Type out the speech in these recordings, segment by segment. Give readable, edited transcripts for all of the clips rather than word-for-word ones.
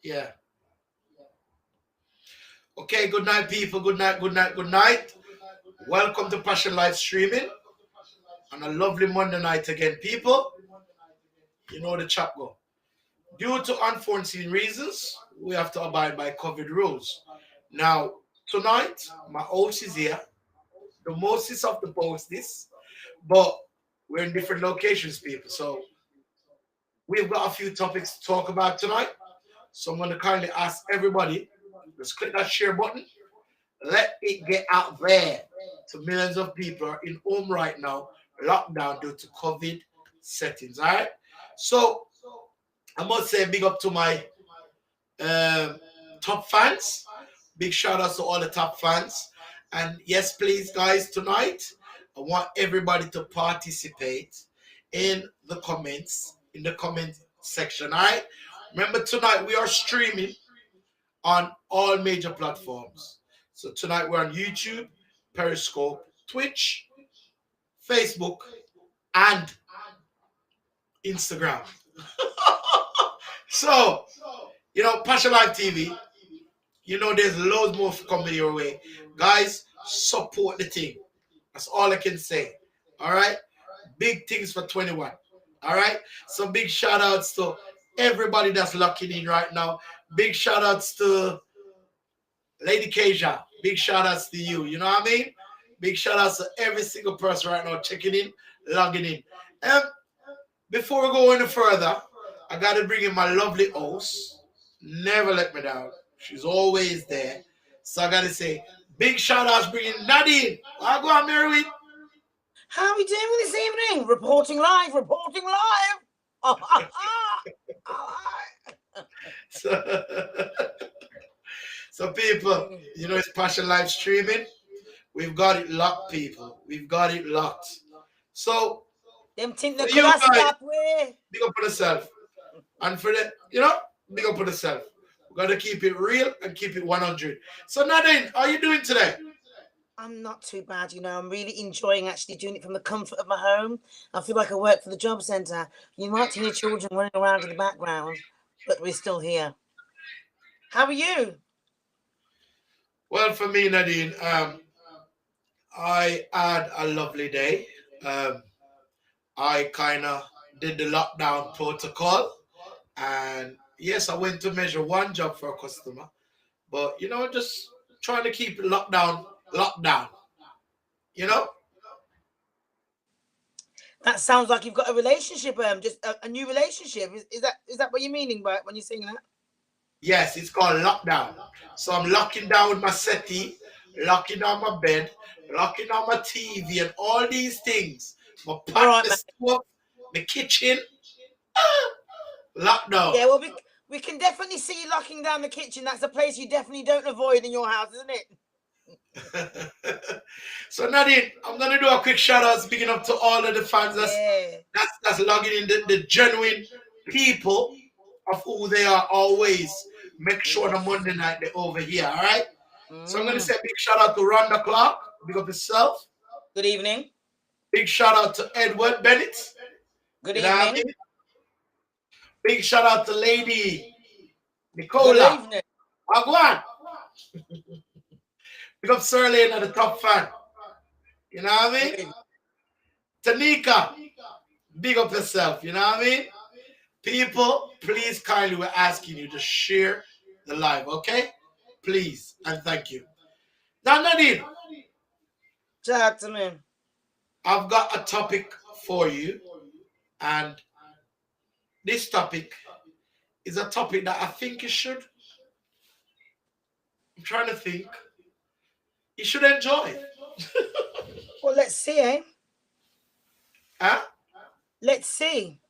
Yeah. Okay, good night, people. Good night, good night, good night. Welcome to Passion Live Streaming on a lovely Monday night again, people. You know the chap go. Due to unforeseen reasons, we have to abide by COVID rules. Now, tonight, my host is here, the mostest of the mostest, but we're in different locations, people. So we've got a few topics to talk about tonight. So I'm going to kindly ask everybody, just click that share button. Let it get out there to millions of people are in home right now, lockdown due to COVID settings. All right. So I must say big up to my um, top fans. Big shout out to all the top fans. And yes, please, guys, tonight I want everybody to participate in the comments, in the comment section. All right. Remember, tonight we are streaming on all major platforms. So tonight we're on YouTube, Periscope, Twitch, Facebook, and Instagram. So, Passion Live TV, there's loads more coming your way. Guys, support the team. That's all I can say. All right? Big things for 21. All right? So big shout outs to everybody that's locking in right now. Big shout outs to Lady Kasia, big shout outs to you. You know what I mean? Big shout outs to every single person right now checking in, logging in. And before we go any further, I got to bring in my lovely host. Never let me down. She's always there. So I got to say, big shout outs bringing Nadine. I'll go on, Mary. How are we doing this evening? Reporting live, reporting live. Oh, so, so people, it's Passion Live streaming. We've got it locked, people. We've got it locked. So, them think the you guys, way. Big up for yourself. And for the, big up for yourself. We got to keep it real and keep it 100. So, Nadine, how are you doing today? I'm not too bad, I'm really enjoying actually doing it from the comfort of my home. I feel like I work for the job centre. You might hear children running around in the background, but we're still here. How are you? Well, for me, Nadine, I had a lovely day. I kind of did the lockdown protocol. And yes, I went to measure one job for a customer. But, just trying to keep it locked down. That sounds like you've got a relationship, just a new relationship. Is that what you're meaning by when you're saying that? Yes, it's called lockdown. So I'm locking down with my settee, locking down my bed, locking down my TV and all these things. My pot, All right, the stove, the kitchen. Lockdown. Yeah, well, we can definitely see you locking down the kitchen. That's a place you definitely don't avoid in your house, isn't it? So Nadine, I'm gonna do a quick shout out speaking up to all of the fans that's logging in, the genuine people of who they are always. Make sure on a Monday night they're over here, all right? So I'm gonna say a big shout out to Rhonda Clark, big up yourself. Good evening. Big shout out to Edward Bennett. Good evening. Big shout out to Lady Nicola. Good evening. Wagwan. Big up Sir Lane at the top fan. You know what I mean? Tanika, big up yourself. You know what I mean? People, please kindly, we're asking you to share the live, okay? Please and thank you. Now, Nadine, talk to me. I've got a topic for you, and this topic is a topic that I think you should. I'm trying to think. You should enjoy. Well, let's see, eh? Huh? Let's see.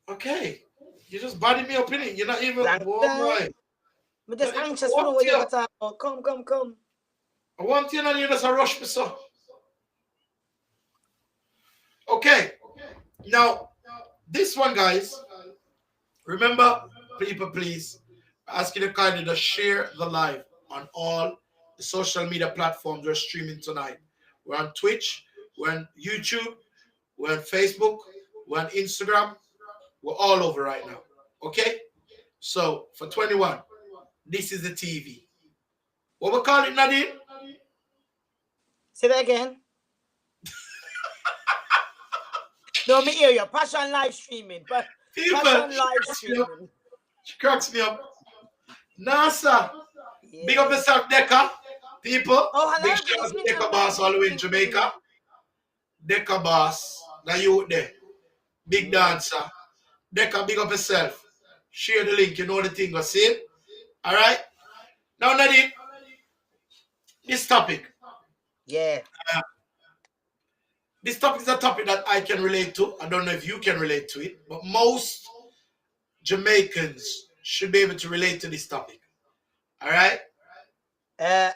Okay. You just body me up in it. You're not even boy. I'm just anxious for what you're talking about. Come. I want you and you just a rush me, so. Okay. Now, this one, guys. Remember, people, please, asking you kindly to share the live on all the social media platforms we're streaming tonight. We're on Twitch, we're on YouTube, we're on Facebook, we're on Instagram. We're all over right now. Okay? So for 21, this is the TV. What we call it, Nadine? Say that again. No, me hear you. Passion live streaming. But People, Passion live streaming. she cracks me up. NASA, Yeah. big up yourself, Deca. People, Oh, big hello. Good shout out to listening to Deca Boss all the way in Jamaica. Deca Boss, the youth there. Big dancer. Deca, big up yourself. Share the link, you know the thing, see it? Alright? Now, Nadine, this topic. Yeah. This topic is a topic that I can relate to. I don't know if you can relate to it, but most Jamaicans should be able to relate to this topic. Alright?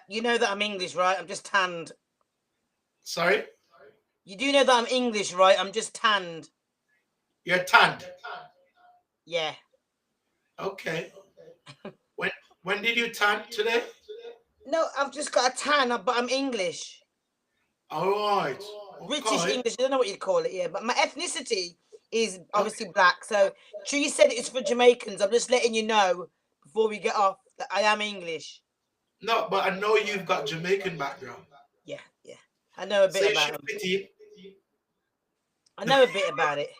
You know that I'm English, right? I'm just tanned. Sorry? You do know that I'm English, right? I'm just tanned. You're tanned. Yeah. Okay. When did you tan today? No, I've just got a tan, but I'm English. Alright. British English, I don't know what you'd call it, yeah. But my ethnicity is obviously black. So Tree said it's for Jamaicans. I'm just letting you know before we get off that I am English. No, but I know you've got Jamaican background. Yeah. I know a bit about it. I know a bit about it.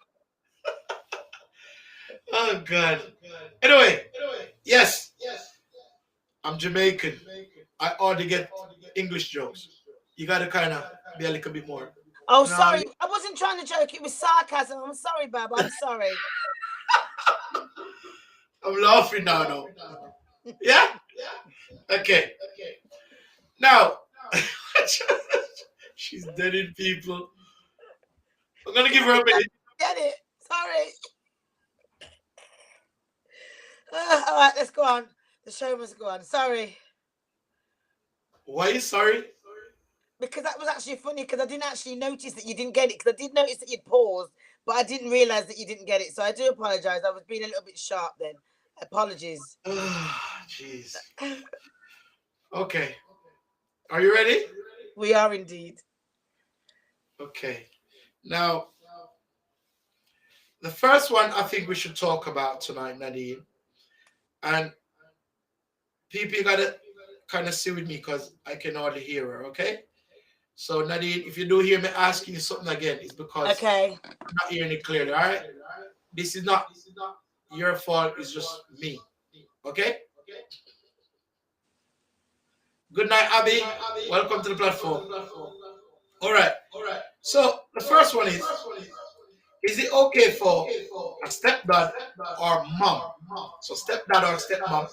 Oh God. Anyway, yes. I'm Jamaican. I already get English jokes. You gotta kind of be a little bit more. Oh, sorry. I wasn't trying to joke. It was sarcasm. I'm sorry, Bab. I'm sorry. I'm laughing now, though. Yeah? Okay. Now, she's dead in people. I'm gonna give her a minute. Get it? Sorry. All right, let's go on. The show must go on. Sorry. Why are you sorry? Because that was actually funny, because I didn't actually notice that you didn't get it, because I did notice that you'd paused, but I didn't realise that you didn't get it. So I do apologise. I was being a little bit sharp then. Apologies. Jeez. Okay. Are you ready? We are indeed. Okay. Now, the first one I think we should talk about tonight, Nadine. And people, you gotta kind of sit with me because I can hardly hear her, okay? So, Nadine, if you do hear me asking you something again, it's because okay. I'm not hearing it clearly, all right? This is not your fault, it's just me, okay? Good night, Abby. Welcome to the platform. All right. So, the first one is it okay for a stepdad or mom, so stepdad or stepmom,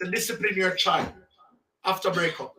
to discipline your child after breakup?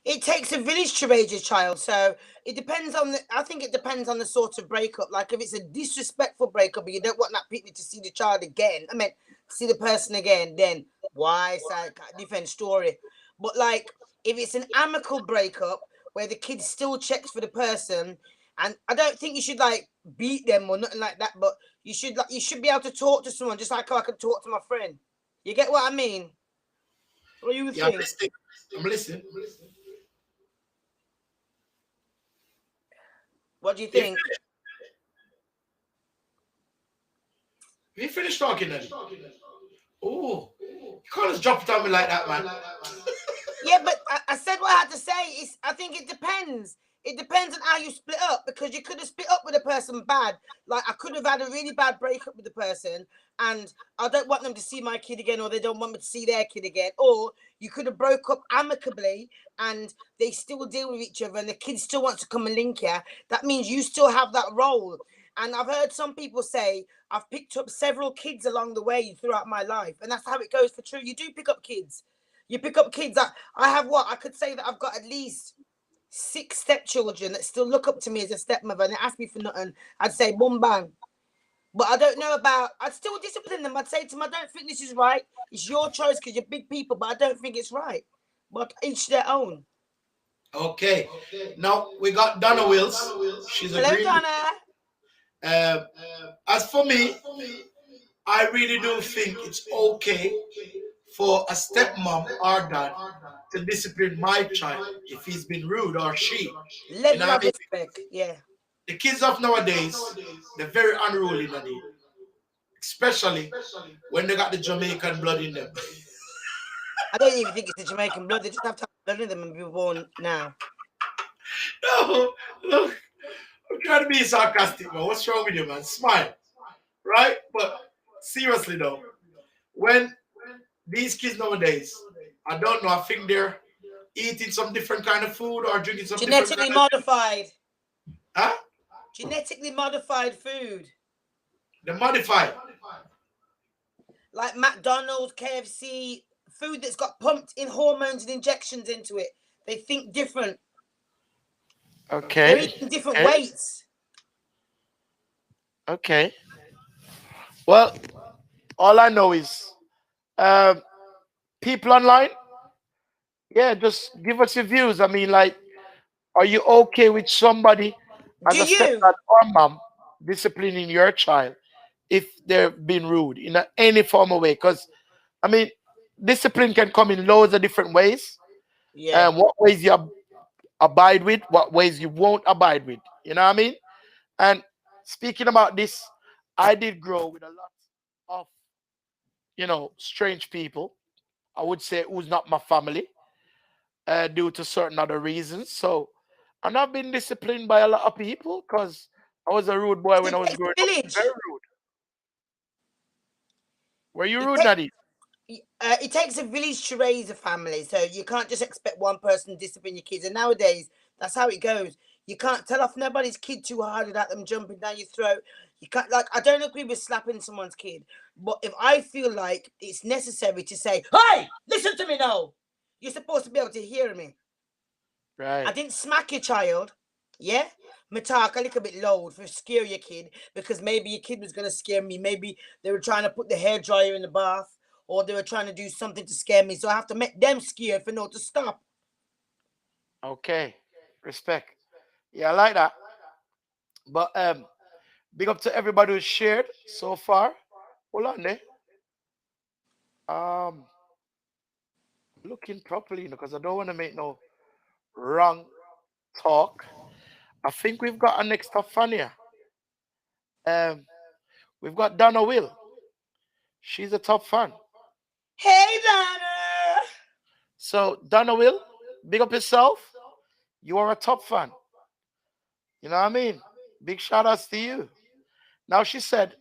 It takes a village to raise a child, so it depends on the. I think it depends on the sort of breakup. Like if it's a disrespectful breakup, and you don't want that people to see the child again. I mean, see the person again. Then why? It's like a different story. But like if it's an amicable breakup where the kid still checks for the person, and I don't think you should like beat them or nothing like that. But you should be able to talk to someone just like how I can talk to my friend. You get what I mean? What do you think? I'm listening. What do you think? You finished talking then? Oh, you can't just drop it on me like that, man. Yeah, but I said what I had to say. I think it depends. It depends on how you split up, because you could have split up with a person bad. Like I could have had a really bad breakup with the person and I don't want them to see my kid again, or they don't want me to see their kid again. Or you could have broke up amicably and they still deal with each other and the kid still wants to come and link you. That means you still have that role. And I've heard some people say, I've picked up several kids along the way throughout my life. And that's how it goes for true. You do pick up kids. You pick up kids. I have what? I could say that I've got at least 6 stepchildren that still look up to me as a stepmother, and they ask me for nothing, I'd say boom bang. But I don't know about, I'd still discipline them. I'd say to them, I don't think this is right. It's your choice because you're big people, but I don't think it's right. But each their own. Okay. Now we got Donna Wills. She's Hello, agreed. Donna. As for me, I really do think it's okay for a stepmom or dad to discipline my child if he's been rude or she. Level of respect, yeah. The kids of nowadays, they're very unruly, Nadine. Especially when they got the Jamaican blood in them. I don't even think it's the Jamaican blood. They just have to have blood in them and be born now. No, look, I'm trying to be sarcastic, man. What's wrong with you, man? Smile, right? But seriously, though, when these kids nowadays, I don't know, I think they're eating some different kind of food or drinking some different kind Genetically of. modified. Huh? Genetically modified food. They're modified. Like McDonald's, KFC, food that's got pumped in hormones and injections into it. They think different. They're Okay. eating different Okay. weights. Okay. Well, all I know is um, people online, yeah, just give us your views. I mean, like, are you okay with somebody Do as a you? stepdad or mom disciplining your child if they've been rude in any form of way? Because, I mean, discipline can come in loads of different ways. Yeah. And what ways you abide with, what ways you won't abide with. You know what I mean? And speaking about this, I did grow with a lot of, strange people. I would say who's not my family due to certain other reasons. So, and I've been disciplined by a lot of people because I was a rude boy when It I was takes growing a up. Very village. rude. Were you It rude, takes Nadine? it takes a village to raise a family, so you can't just expect one person to discipline your kids. And nowadays, that's how it goes. You can't tell off nobody's kid too hard without them jumping down your throat. You can't, like, I don't agree with slapping someone's kid, but if I feel like it's necessary to say, "Hey, listen to me now," you're supposed to be able to hear me. I Right. didn't smack your child. Yeah? Me talk a little bit loud for scare your kid because maybe your kid was gonna scare me. Maybe they were trying to put the hair dryer in the bath or they were trying to do something to scare me. So I have to make them scared for no to stop. Okay. Respect. Yeah, I like that. But big up to everybody who's shared so far. Hold on there. Um, looking properly, because I don't want to make no wrong talk. I think we've got our next top fan here. Um, we've got Donna Will. She's a top fan. Hey Donna! So Donna Will, big up yourself. You are a top fan. You know what I mean? Big shout outs to you. Now she said,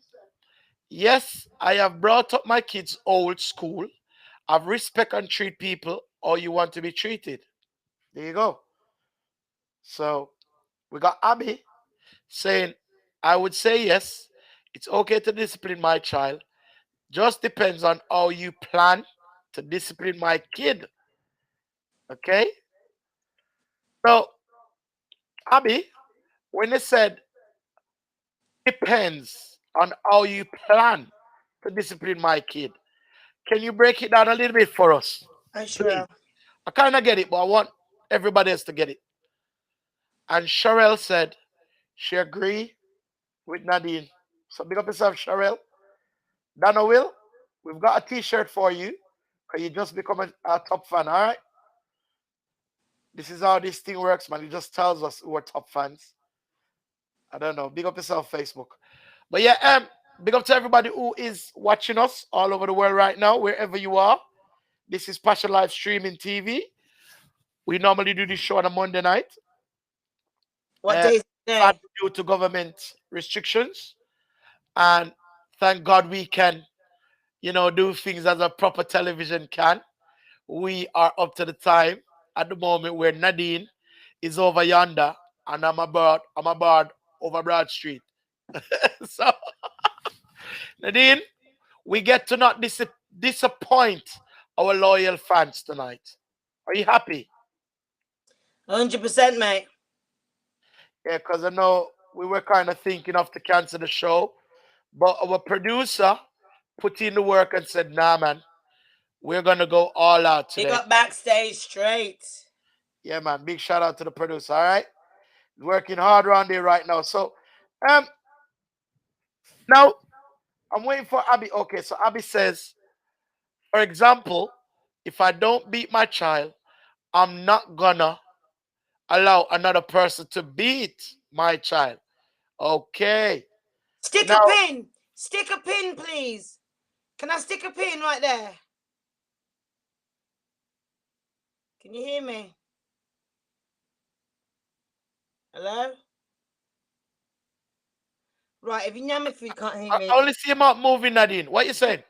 yes, I have brought up my kids old school. I've respect and treat people how you want to be treated. There you go. So we got Abby saying, I would say yes. It's okay to discipline my child. Just depends on how you plan to discipline my kid. Okay? So, Abby, when they said depends on how you plan to discipline my kid, can you break it down a little bit for us? I sure Please. am. I kind of get it, but I want everybody else to get it. And Sherelle said she agree with Nadine. So big up yourself, Sherelle. Donna Will, we've got a t-shirt for you because you just become a top fan, all right? This is how this thing works, man. It just tells us who are top fans. I don't know. Big up yourself, Facebook. But yeah, big up to everybody who is watching us all over the world right now, wherever you are. This is Passion Live Streaming TV. We normally do this show on a Monday night. What Uh, day is it Sadly, today? due to government restrictions, and thank God we can, do things as a proper television can. We are up to the time at the moment where Nadine is over yonder and I'm about over Broad Street. So Nadine, we get to not disappoint our loyal fans tonight. Are you happy? 100%, mate. Yeah, because I know we were kind of thinking of to cancel the show, but our producer put in the work and said, nah, man, we're going to go all out They today. got backstage straight. Yeah, man, big shout out to the producer, all right? Working hard around there right now. So, um, now I'm waiting for Abby. Okay, so Abby says, for example, if I don't beat my child, I'm not gonna allow another person to beat my child. Okay. Stick a Now, pin. Stick a pin, please. Can I stick a pin right there? Can you hear me? Hello? Right, if Nyamafood can't hear I me, only see him out moving, Nadine. What you saying?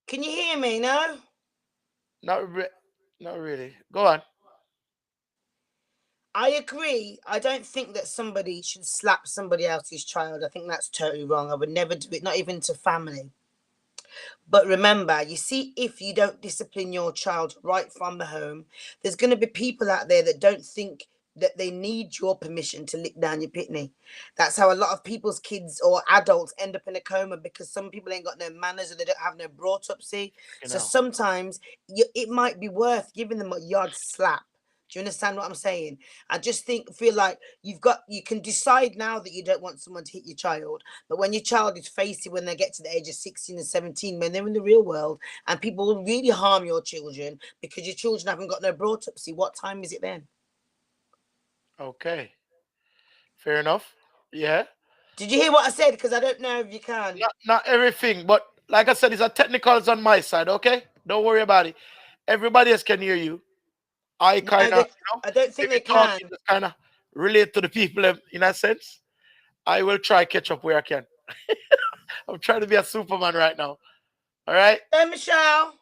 can you hear me? No? Not, not really. Go on. I agree. I don't think that somebody should slap somebody else's child. I think that's totally wrong. I would never do it, not even to family. But remember, you see, if you don't discipline your child right from the home, there's going to be people out there that don't think that they need your permission to lick down your pitney. That's how a lot of people's kids or adults end up in a coma, because some people ain't got no manners or they don't have no brought up. See, You so know. sometimes it might be worth giving them a yard slap. Do you understand what I'm saying? I just feel like you can decide now that you don't want someone to hit your child, but when your child is facing when they get to the age of 16 and 17, when they're in the real world, and people will really harm your children because your children haven't got no brought up. See, what time is it then? Okay. Fair enough. Yeah. Did you hear what I said? Because I don't know if you can. Not everything, but like I said, it's a technicals on my side. Okay. Don't worry about it. Everybody else can hear you. I No, kind of, I don't think if they you talk, can. you just kind of relate to the people in a sense. I will try catch up where I can. I'm trying to be a Superman right now. All right. Hey, Michelle.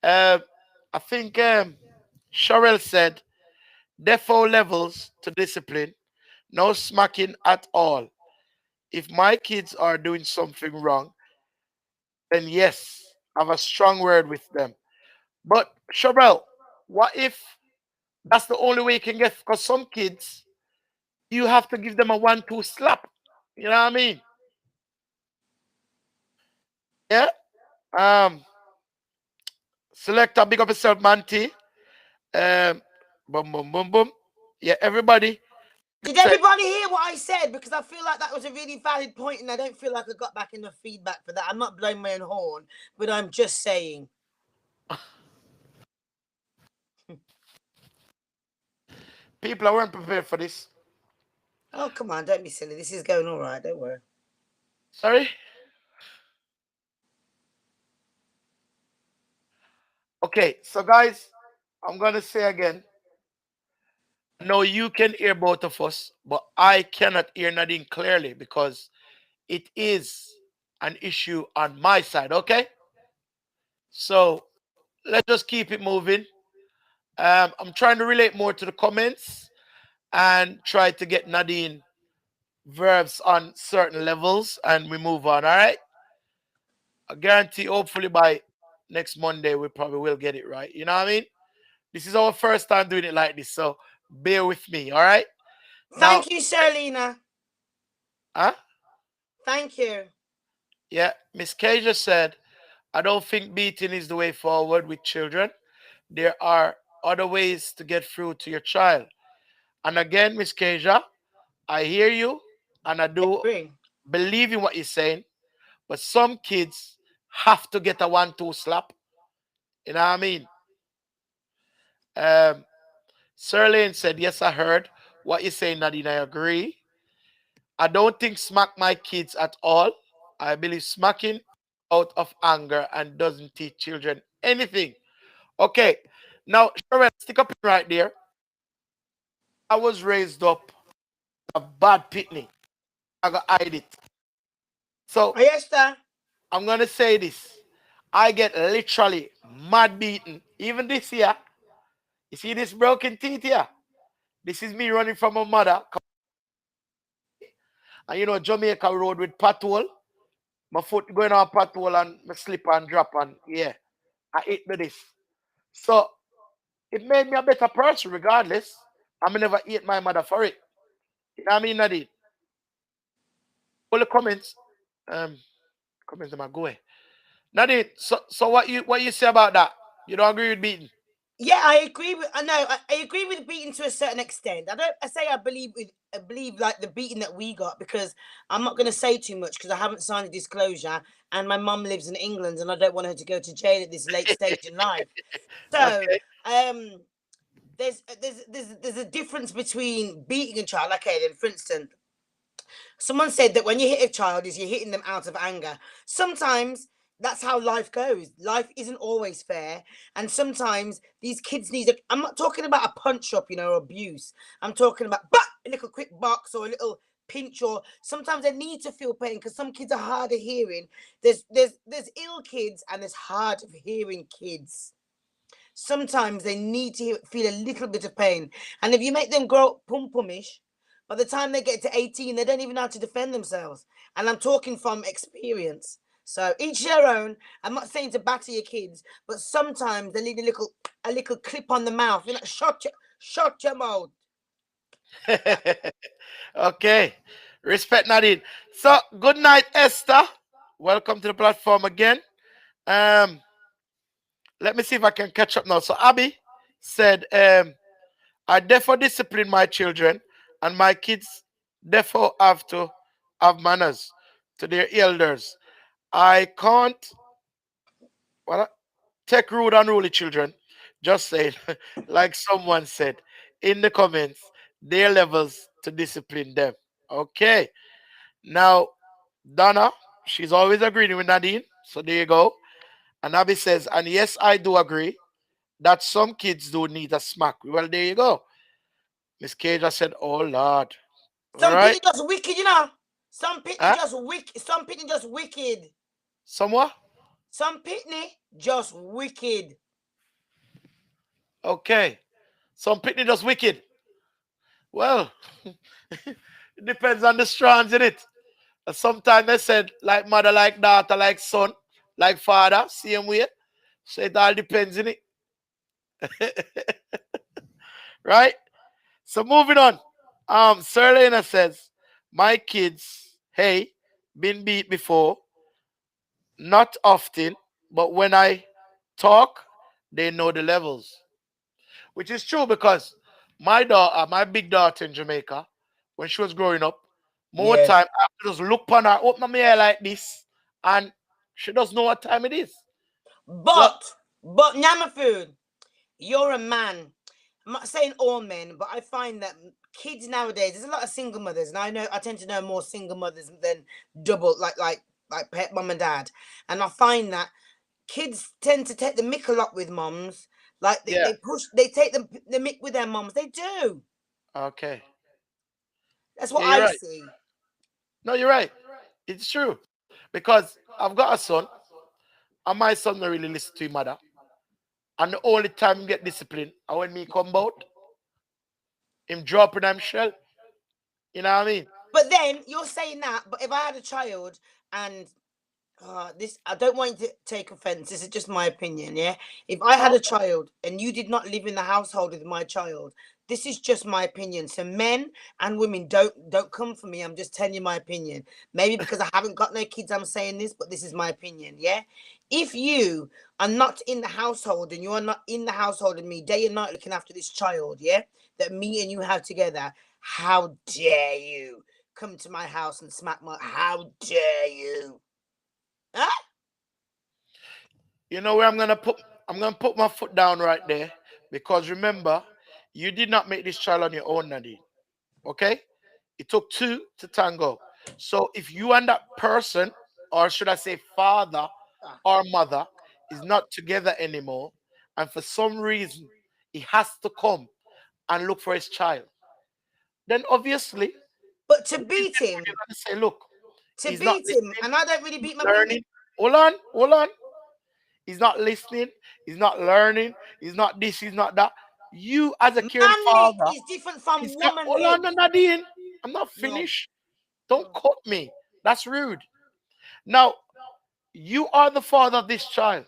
Um, I think Sherelle said defo levels to discipline, no smacking at all. If my kids are doing something wrong, then yes, I have a strong word with them. But Sherelle, what if that's the only way you can get? Because some kids, you have to give them a 1-2 slap. You know what I mean? Yeah. Um, Selector, big up yourself, Manti. Boom, boom, boom, boom. Yeah, everybody. Did Say, everybody hear what I said? Because I feel like that was a really valid point, and I don't feel like I got back enough feedback for that. I'm not blowing my own horn, but I'm just saying. people, I weren't prepared for this. Oh, come on, don't be silly. This is going all right. Don't worry. Sorry. Okay, so guys, I'm gonna say again. No, you can hear both of us, but I cannot hear Nadine clearly because it is an issue on my side. Okay, so let's just keep it moving. I'm trying to relate more to the comments and try to get Nadine verbs on certain levels, and we move on. All right. I guarantee, hopefully by next Monday, we probably will get it right. You know what I mean? This is our first time doing it like this, so bear with me. All right. Now, Thank you, Sherlina. huh? Thank you. Yeah, Miss K just said, I don't think beating is the way forward with children. There are other ways to get through to your child. And again, Miss Keja, I hear you and I do Agree. believe in what you're saying, but some kids have to get a 1-2 slap. You know what I mean? Um, Sir Lane said, yes, I heard what you're saying, Nadine. I agree. I don't think smack my kids at all. I believe smacking out of anger and doesn't teach children anything. Okay, now, Sherelle, stick up right there. I was raised up a bad pitney. I got hide it. So Oh, yes, sir. I'm gonna say this. I get literally mad beaten. Even this year. You see this broken teeth here? This is me running from my mother. And you know, Jamaica road with pothole. My foot going on pothole and my slip and drop and yeah. I hit me this. So it made me a better person regardless. I never hate my mother for it. You know what I mean, Nadine? All the comments. Um comments them go away. Nadine, so what you say about that? You don't agree with beating? Yeah, I agree with. I know. I agree with beating to a certain extent. I don't. I say I believe with. I believe like the beating that we got, because I'm not going to say too much because I haven't signed a disclosure, and my mum lives in England, and I don't want her to go to jail at this late stage in life. So, Okay. um, there's a difference between beating a child. Okay, then, for instance, Someone said that when you hit a child, is you're hitting them out of anger. Sometimes that's how life goes. Life isn't always fair, and sometimes these kids need. I'm not talking about a punch up, abuse. I'm talking about a little quick box or a little pinch, or sometimes they need to feel pain because some kids are hard of hearing. There's ill kids and there's hard of hearing kids. Sometimes they need to feel a little bit of pain. And if you make them grow up pum-pumish, by the time they get to 18, they don't even know how to defend themselves. And I'm talking from experience. So each their own. I'm not saying to batter your kids, but sometimes they need a little clip on the mouth. Shut your mouth. Okay. Respect, Nadine. So, good night, Esther. Welcome to the platform again. Um, Let me see if I can catch up now. So, Abby said, I therefore discipline my children, and my kids therefore have to have manners to their elders. I can't well, take rude unruly children. Just saying, like someone said in the comments, their levels to discipline them. Okay. Now, Donna, she's always agreeing with Nadine. So there you go. And Abby says, and yes, I do agree that some kids do need a smack. Well, there you go. Miss Cage, I said, oh Lord. All Some right. people just wicked. Some pitney Huh? just wicked. Some pitney just wicked. Somewhat? Some pitney just wicked. Okay. Some pitney just wicked. Well, it depends on the strands in it. Sometimes they said like mother, like daughter, like son, like father, same way. So it all depends in it. Right? So moving on. Serlena says, my kids, hey, been beat before, not often, but when I talk, they know the levels. Which is true because my daughter, my big daughter in Jamaica, when she was growing up, more Yeah. time I have to just look on her, open my hair like this, and she doesn't know what time it is. So But Nyamafood, you're a man. I'm not saying all men, but I find that kids nowadays, there's a lot of single mothers, and I tend to know more single mothers than double like pet mum and dad. And I find that kids tend to take the mick a lot with moms. Like they, yeah, they push they take the mick with their moms. They do. okay, That's what yeah, you're I right. see. No, you're right. It's true because I've got a son, and my son don't really listen to his mother, and the only time he get disciplined, and when me come out, him dropping them shell. You know what I mean? But then you're saying that, but if I had a child and this, I don't want you to take offense. This is just my opinion, yeah. If I had a Okay. child and you did not live in the household with my child, this is just my opinion. So men and women don't come for me. I'm just telling you my opinion. Maybe because I haven't got no kids, I'm saying this, but this is my opinion, yeah. If you are not in the household and you are not in the household and me day and night looking after this child, yeah, that me and you have together, how dare you come to my house and smack my? How dare you? Huh? You know where I'm gonna put my foot down right there because remember, you did not make this child on your own, Nadine. Okay? It took two to tango. So if you and that person, or should I say father Ah. or mother, is not together anymore, and for some reason he has to come and look for his child, then obviously But to what is beat it when you're him, gonna say, look, to he's not beat him, listening, and I don't really he's beat my learning. baby. Hold on. He's not listening. He's not learning. He's not this. He's not that. You, as a caring Man lick father, is different from is that. woman Hold lick. on, Nadine. I'm not No, finished. Don't no. cut me. That's rude. Now, you are the father of this child.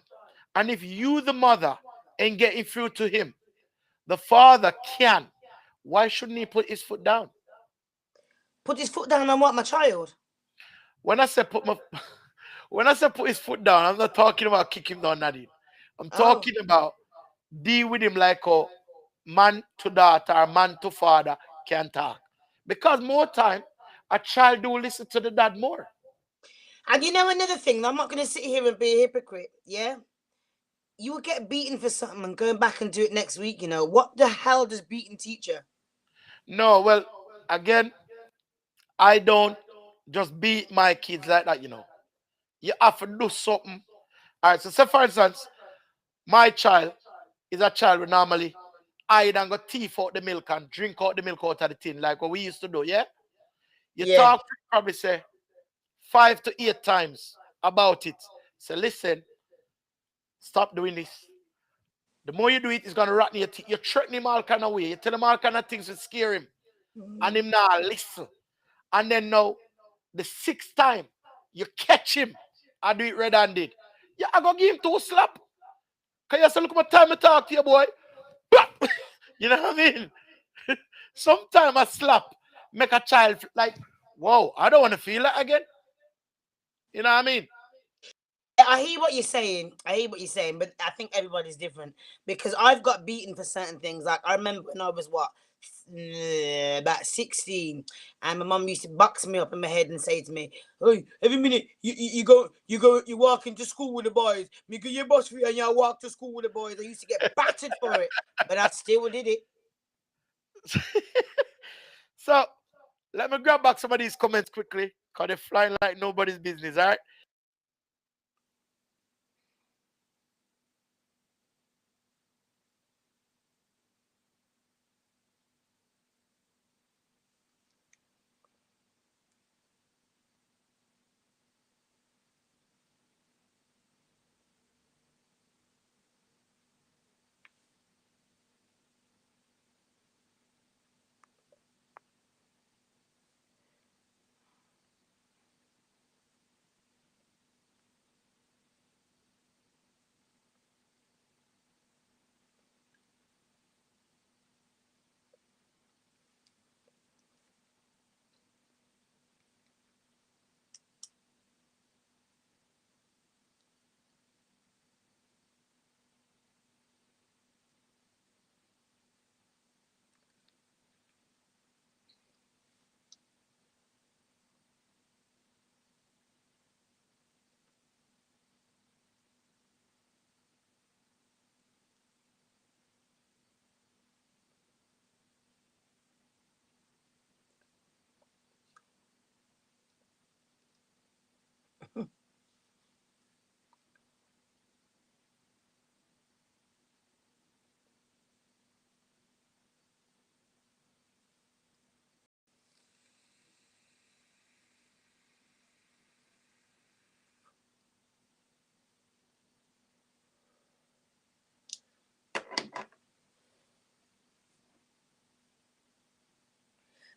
And if you, the mother, ain't getting through to him, the father can. Why shouldn't he put his foot down? Put his foot down on what, my child? When I say put my when I say put his foot down, I'm not talking about kick him down, Nadine. I'm Oh. talking about deal with him like a man to daughter, man to father can talk. Because more time, a child do listen to the dad more. And you know another thing, I'm not going to sit here and be a hypocrite, yeah? You will get beaten for something and go back and do it next week, What the hell does beating teach you? No, well, again, I don't just beat my kids like that, you know. You have to do something. All right, so say for instance, my child is a child who normally hide and go teeth out the milk and drink out the milk out of the tin, like what we used to do, yeah? You Yeah. talk to probably say 5 to 8 times about it. Say, listen, stop doing this. The more you do it, it's gonna rot in your teeth. You threaten him all kind of way. You tell him all kind of things to scare him. And him now listen. And then now, the sixth time, you catch him. I do it red-handed. Yeah, I go give him 2 slap. Can you say, look at my time I talk to you, boy? You know what I mean? Sometimes a slap make a child like, whoa, I don't want to feel that again. You know what I mean? I hear what you're saying. I hear what you're saying, but I think everybody's different because I've got beaten for certain things. Like I remember when I was about 16, and my mum used to box me up in my head and say to me, "Hey, every minute you walk into school with the boys. Me get your bus free and you walk to school with the boys." I used to get battered for it, but I still did it. So let me grab back some of these comments quickly because they're flying like nobody's business, all right?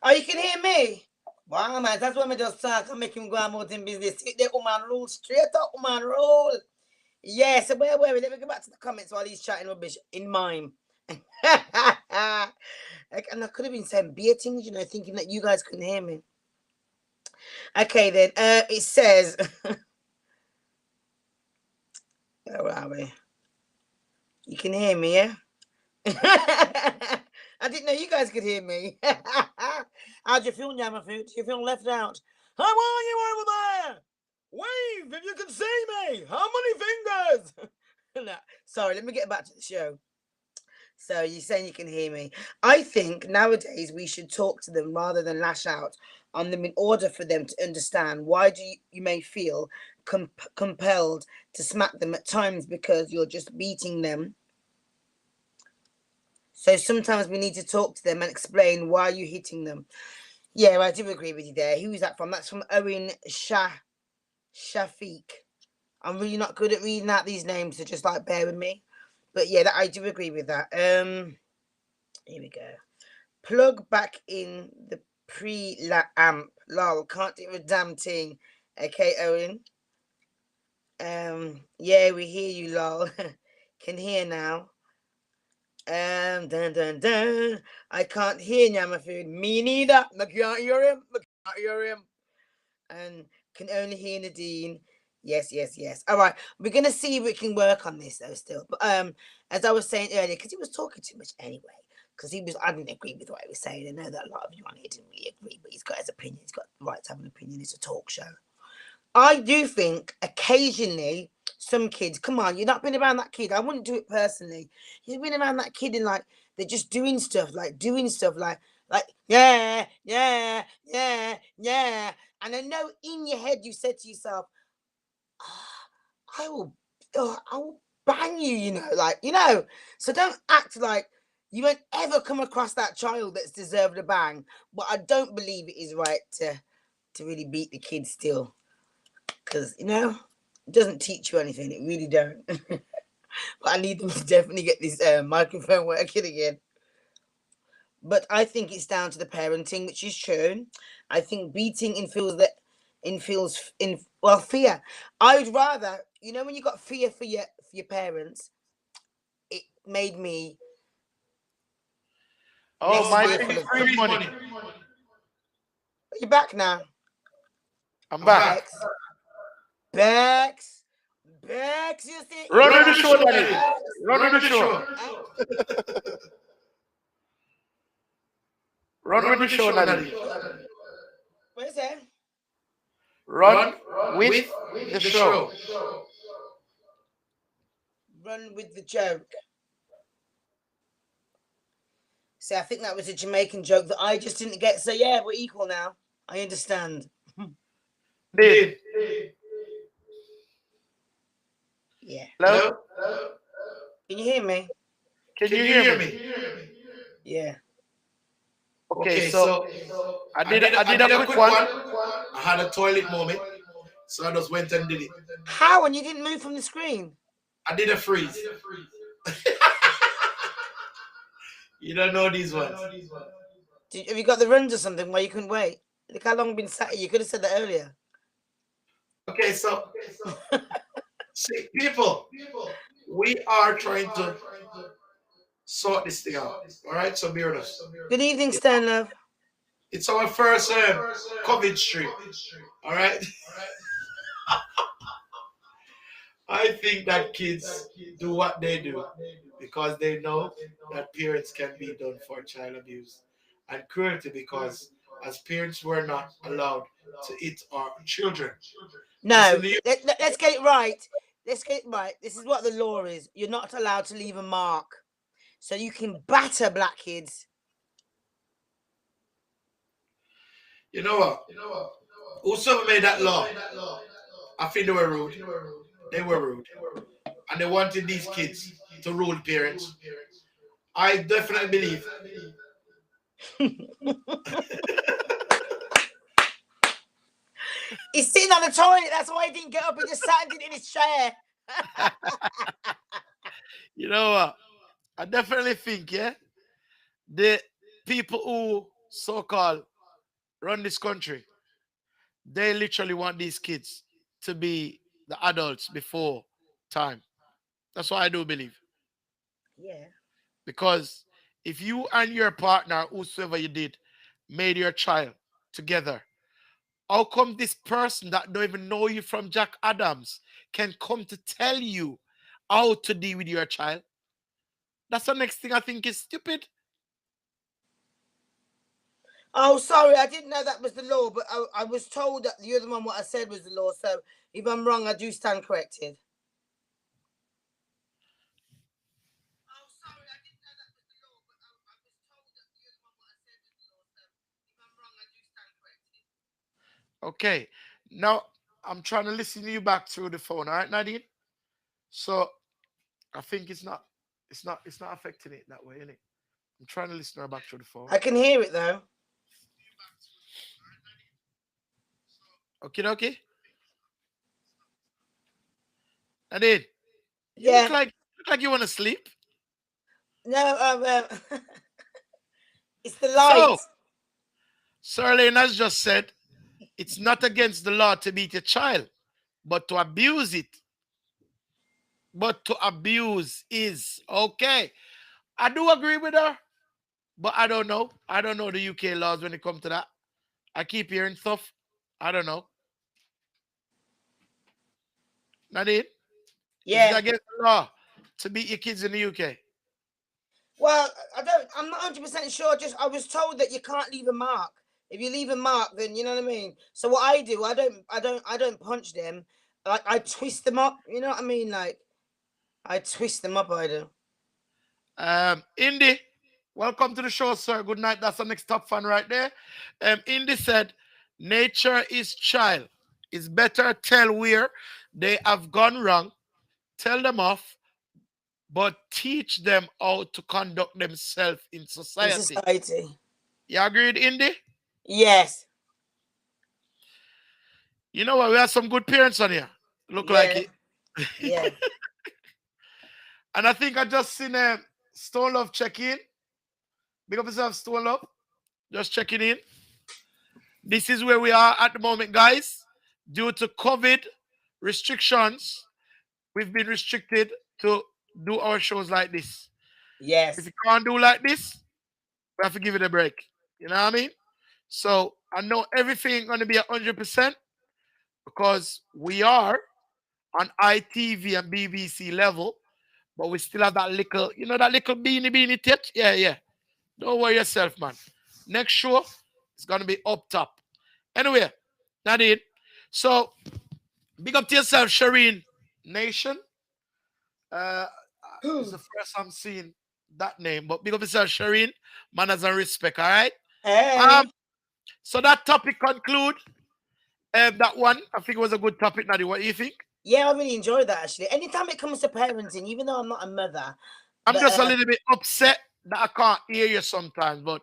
Oh, you can hear me? Wow, man, that's what me just talk. I'm making go about in business. Take the woman rule straight up, woman rule. Yes, wait. Let me go back to the comments while he's chatting rubbish in mine. And I could have been saying beer things, you know, thinking that you guys couldn't hear me. Okay, then. It says, where are we? You can hear me, yeah? I didn't know you guys could hear me. How'd you feel, Nyamafood? Do you feel left out? How are you over there? Wave if you can see me. How many fingers? No, sorry, let me get back to the show. So you're saying you can hear me. I think nowadays we should talk to them rather than lash out on them in order for them to understand why you may feel compelled to smack them at times because you're just beating them. So sometimes we need to talk to them and explain why you're hitting them. Yeah, I do agree with you there. Who is that from? That's from Owen Shafiq. I'm really not good at reading out these names, so just like bear with me. But yeah, I do agree with that. Here we go. Plug back in the amp. Lol, can't do a damn thing. Okay, Owen. Yeah, we hear you, lol. Can hear now. Dun dun dun. I can't hear Nyamafood. Me neither. I can't hear him. I can't hear him. And can only hear Nadine. Yes. All right, we're gonna see if we can work on this though still. But as I was saying earlier, because he was talking too much anyway. Because I didn't agree with what he was saying. I know that a lot of you on here didn't really agree, but he's got his opinion. He's got the right to have an opinion. It's a talk show. I do think occasionally some kids, come on, you've not been around that kid. I wouldn't do it personally. You've been around that kid and like they're just doing stuff like Like, yeah, yeah, yeah, yeah. And I know in your head you said to yourself, "Ah, I will, I will bang you, So don't act like you won't ever come across that child that's deserved a bang. But I don't believe it is right to really beat the kids still, because it doesn't teach you anything. It really don't. But I need them to definitely get this microphone working again. But I think it's down to the parenting, which is true. I think beating infills in well fear. I would rather, when you got fear for your parents, it made me Oh, less Oh, my my thing fearful is of freeze kids. money. You're back now, I'm I'm back. back. Bex. Bex. Bex, you see? Run with Run the the show, show, Nadine. Nadine. Run with Run the with the show. show. Run with Run the with the show, show, Nadine. Nadine. Where's that? Run Run with with the the show. show. Run with the joke. See, I think that was a Jamaican joke that I just didn't get. So yeah, we're equal now. I understand. Nadine. Nadine. Yeah. Hello? Hello? Can you hear me? Can Can you you hear hear me? me? Yeah. Okay, Okay, so so I I did did I I did a did a quick quick one. one. I had a toilet moment, so I just went and did it. How? And you didn't move from the screen? I did a freeze. You don't know these ones. Have you got the runs or something where you couldn't wait? Look how long I've been sat here. You could have said that earlier. Okay, so see, people, we are trying to sort this thing out. All right, so bear with us. Good evening, Stone Love. It's our first COVID stream. All right. I think that kids do what they do because they know that parents can be done for child abuse and cruelty because as parents we're not allowed to eat our children. Just in No, the let's get it right. Let's get it right. This is what the law is. You're not allowed to leave a mark. So you can batter black kids. you know what? Whosoever made that law, I think they were rude. They were rude. And they wanted these kids to rule parents. I definitely believe He's sitting on the toilet. That's why he didn't get up. He just sat in his chair. You know what? I definitely think, yeah, the people who so-called run this country, they literally want these kids to be the adults before time. That's what I do believe. Yeah. Because if you and your partner, whosoever you did, made your child together, how come this person that don't even know you from Jack Adams can come to tell you how to deal with your child? That's the next thing I think is stupid. Oh, sorry, I didn't know that was the law, but I was told that the other one, what I said was the law. So if I'm wrong, I do stand corrected. Oh, sorry, I didn't know that was the law, but I was told that the other one, what I said was the law. So if I'm wrong, I do stand corrected. Okay. Now I'm trying to listen to you back through the phone, all right, Nadine? So I think it's not affecting it that way, innit? I'm trying to listen to her back through the phone. I can hear it though. Okay, okay. Nadine, you Yeah. look like you want to sleep. No, it's the light. So Sir Lane has just said it's not against the law to beat a child, but to abuse it. But to abuse is okay. I do agree with her, but I don't know. I don't know the UK laws when it comes to that. I keep hearing stuff. I don't know. Nadine, is it Yeah. against the law to beat your kids in the UK? Well, I'm not 100% sure. Just I was told that you can't leave a mark. If you leave a mark, then you know what I mean. So what I do, I don't punch them. Like I twist them up. You know what I mean? Like I twist them up. I do. Indy, Welcome to the show, sir. Good night. That's the next top fan right there. Indy said, nature is child. It's better tell where they have gone wrong, tell them off, but teach them how to conduct themselves in In society. society. You agreed, Indy? Yes. You know what? We have some good parents on here. Look like Yeah. it. Yeah. And I think I just seen Stone Love check in. Big up yourself, Stone Love. Just checking in. This is where we are at the moment, guys. Due to COVID restrictions, we've been restricted to do our shows like this. If Yes. you can't do like this, we have to give it a break. You know what I mean? So I know everything gonna be 100% because we are on ITV and BBC level, but we still have that little, that little beanie tip. Yeah, yeah. Don't worry yourself, man. Next show is gonna be up top. Anyway, Nadine. So big up to yourself, Shireen Nation. Uh, it's the first I'm seeing that name, but big up yourself, Shireen. Manners and respect, all right? Hey. So that topic conclude. That one, I think it was a good topic, Nadine. What do you think? Yeah, I really enjoyed that actually. Anytime it comes to parenting, even though I'm not a mother, I'm but just a little bit upset that I can't hear you sometimes, but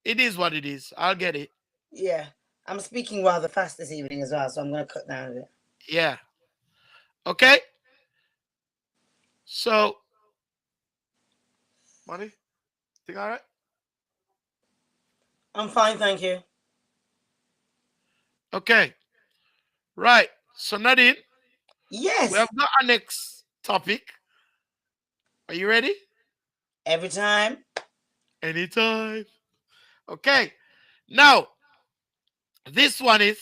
it is what it is. I'll get it. yeah, I'm speaking rather fast this evening as well, so I'm going to cut down a bit. Yeah. Okay. So, money, think all right? I'm fine, thank you. Okay. Right. So, Nadine, Yes. we have got our next topic. Are you ready? Every time. Anytime. Okay. Now, this one is,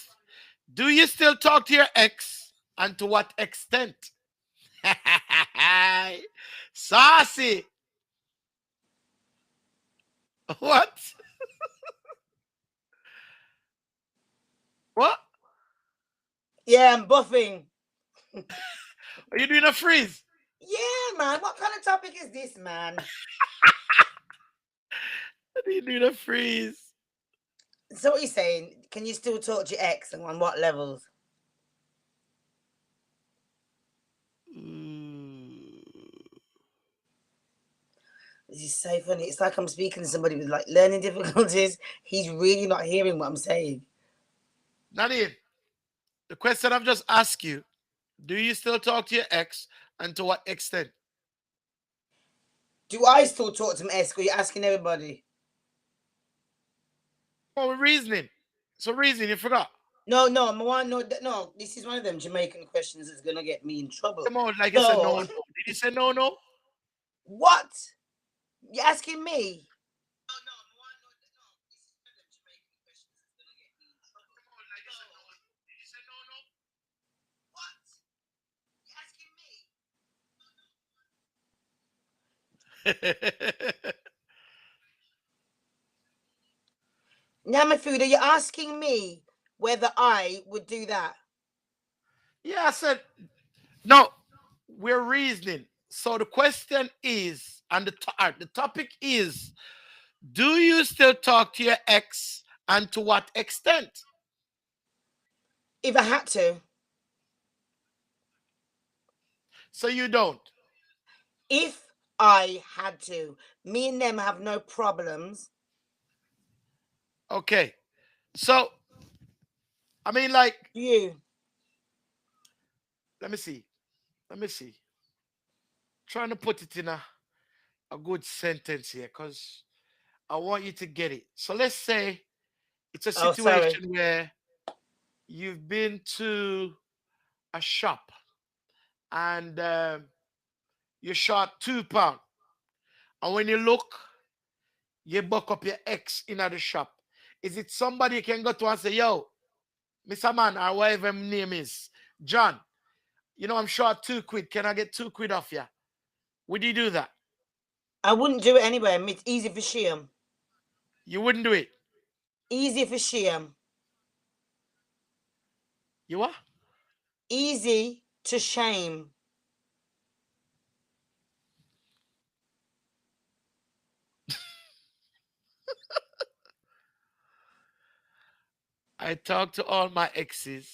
do you still talk to your ex and to what extent? Saucy. What? What? Yeah, I'm buffing. Are you doing a freeze? Yeah, man. What kind of topic is this, man? Are you doing a freeze? So what are you saying? Can you still talk to your ex and on what levels? This is so funny. It's like I'm speaking to somebody with like learning difficulties. He's really not hearing what I'm saying. Nadine, the question I've just asked you, do you still talk to your ex and to what extent? Do I still talk to my ex? Or you're asking everybody? Oh, reasoning. So reason, you forgot. No. This is one of them Jamaican questions that's gonna get me in trouble. Come on, like you said, no. Did you say no? What? You're asking me? Nyamafood, are you asking me whether I would do that? Yeah, I said no. We're reasoning. So the question is, and the topic is, do you still talk to your ex and to what extent? If I had to. So you don't. If I had to. Me and them have no problems. Okay. So, I mean, like, You. let me see. Trying to put it in a good sentence here because I want you to get it. So let's say it's a Oh, sorry. situation where you've been to a shop and you shot £2. And when you look, you buck up your ex in the shop. Is it somebody you can go to and say, yo, Mr. Man, or whatever his name is, John, I'm short £2. Can I get £2 off you? Would you do that? I wouldn't do it anyway. It's easy for Shiam. You wouldn't do it? Easy for Shiam. You what? Easy to shame. I talk to all my exes.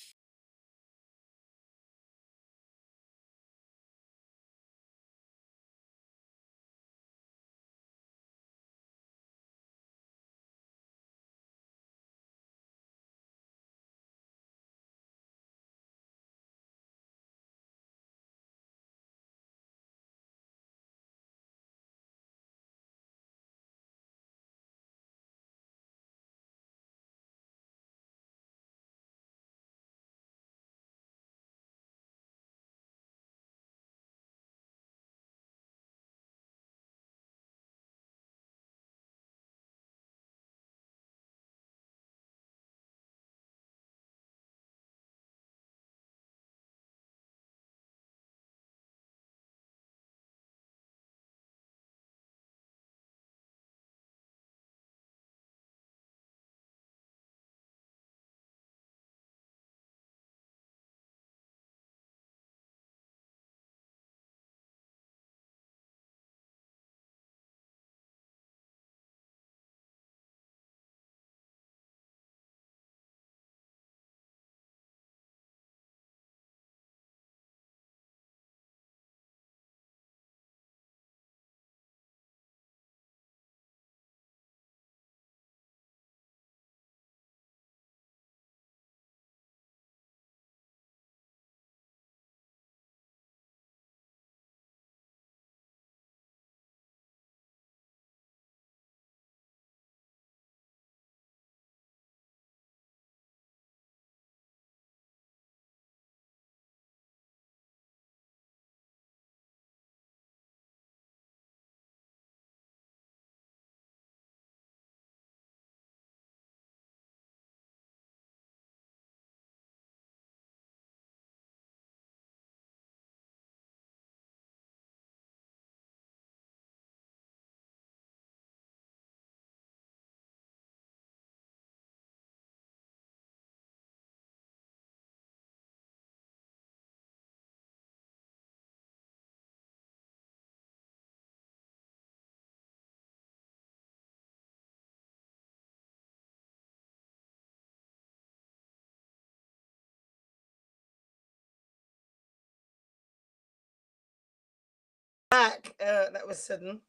Back. That was sudden.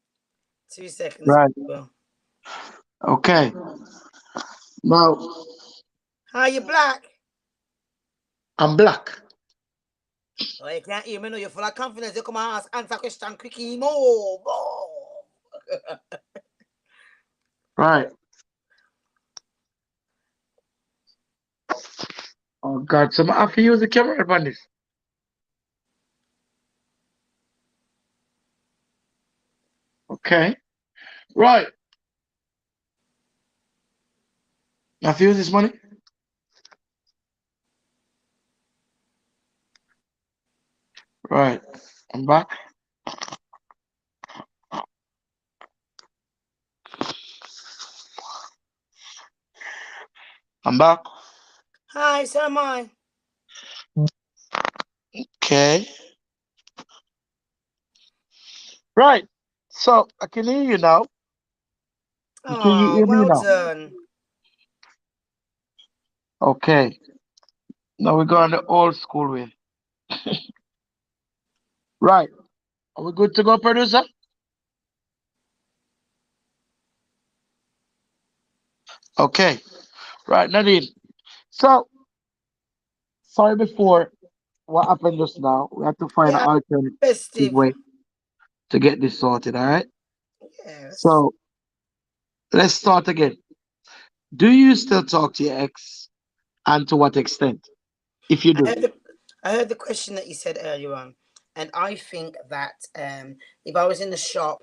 2 seconds. Right. Well, Okay. Now hi, you black. I'm black. Oh, you can't hear me. No, you're full of confidence. You come and ask, answer question quickly. More. Right. Oh God. So I have to use the camera on this. Okay. Right. I have to use this money. Right. I'm back. I'm back. Hi, so am I. Okay. Right. So I can hear you now. Can you Oh, hear me well now? done. Okay. Now we're going the old school way. Right. Are we good to go, producer? Okay. Right, Nadine. So sorry before what happened just now. We have to find an Yeah, alternative festive. way to get this sorted, all right? Yes. So let's start again. Do you still talk to your ex, and to what extent? If you I do. heard the, I heard the question that you said earlier on, and I think that if I was in the shop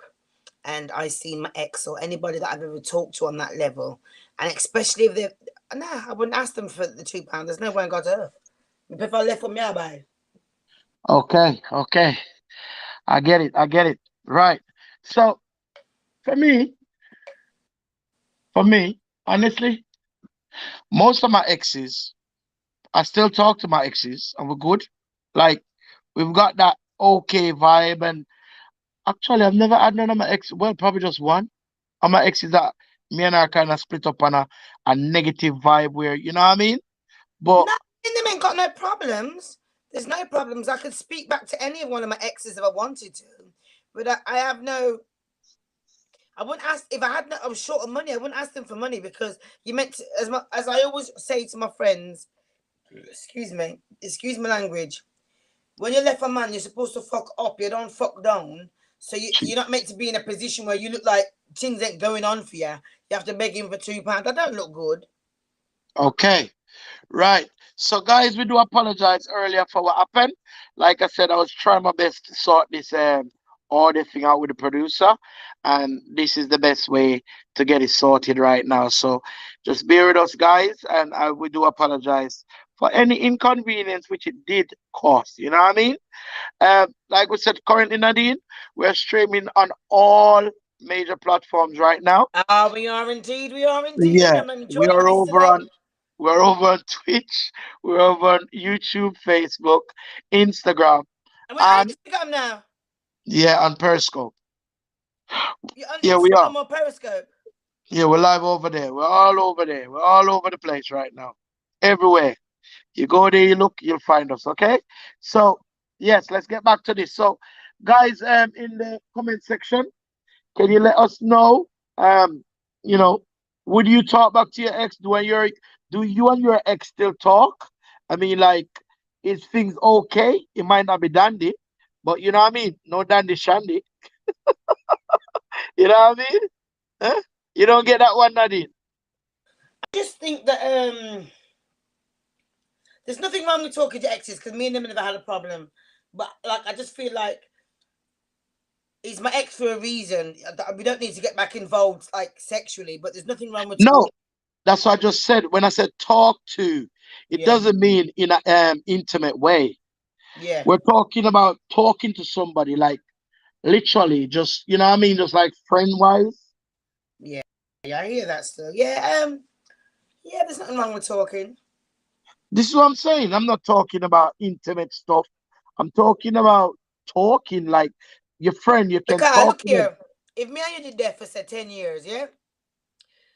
and I seen my ex or anybody that I've ever talked to on that level, and especially if they're nah, I wouldn't ask them for the £2. There's no way on God's earth. If I left from here, bye. Okay, okay. I get it. I get it. Right. So for me, honestly, most of my exes, I still talk to my exes and we're good. Like we've got that okay vibe, and actually I've never had none of my ex, well, probably just one of my exes that Me and her kind of split up on a negative vibe where, you know what I mean? But No, me and them ain't got no problems. There's no problems. I could speak back to any of one of my exes if I wanted to, but I have no. I wouldn't ask if I had no. I was short of money. I wouldn't ask them for money because you meant to, as I always say to my friends. Excuse my language. When you left a man, you're supposed to fuck up. You don't fuck down. So you're not meant to be in a position where you look like things ain't going on for you. You have to beg him for £2. That don't look good. okay. Right. So, guys, we do apologize earlier for what happened. Like I said, I was trying my best to sort this audio thing out with the producer, and this is the best way to get it sorted right now. So, just bear with us, guys, and we do apologize for any inconvenience which it did cause. You know what I mean? Like we said, currently, Nadine, we're streaming on all major platforms right now. Ah, we are indeed. We are indeed. Yeah, I'm we enjoying are this over today. on we're over on Twitch, we're over on YouTube, Facebook, Instagram, And we're on and Instagram now. yeah, on Periscope. You're on Yeah, we are. Instagram or Periscope. Yeah, we're live over there. We're all over there. We're all over the place right now. Everywhere. You go there, you look, you'll find us. Okay. So yes, let's get back to this. So, guys, in the comment section, can you let us know? Um, you know, would you talk back to your ex? Do you and your ex still talk? I mean, like, is things okay? It might not be dandy, but you know what I mean? No dandy shandy. You know what I mean? Huh? You don't get that one, Nadine. I just think that there's nothing wrong with talking to exes because me and them never had a problem. But like, I just feel like he's my ex for a reason. We don't need to get back involved like sexually, but there's nothing wrong with No, talking. that's what I just said. When I said talk to, it Yeah, doesn't mean in a intimate way. yeah, We're talking about talking to somebody like literally just, you know what I mean? Just like friend wise. yeah, yeah. I hear that still. Yeah, yeah. There's nothing wrong with talking. This is what I'm saying. I'm not talking about intimate stuff. I'm talking about talking like your friend. You can Because talk look to them. here, if me and you did that for say 10 years, yeah.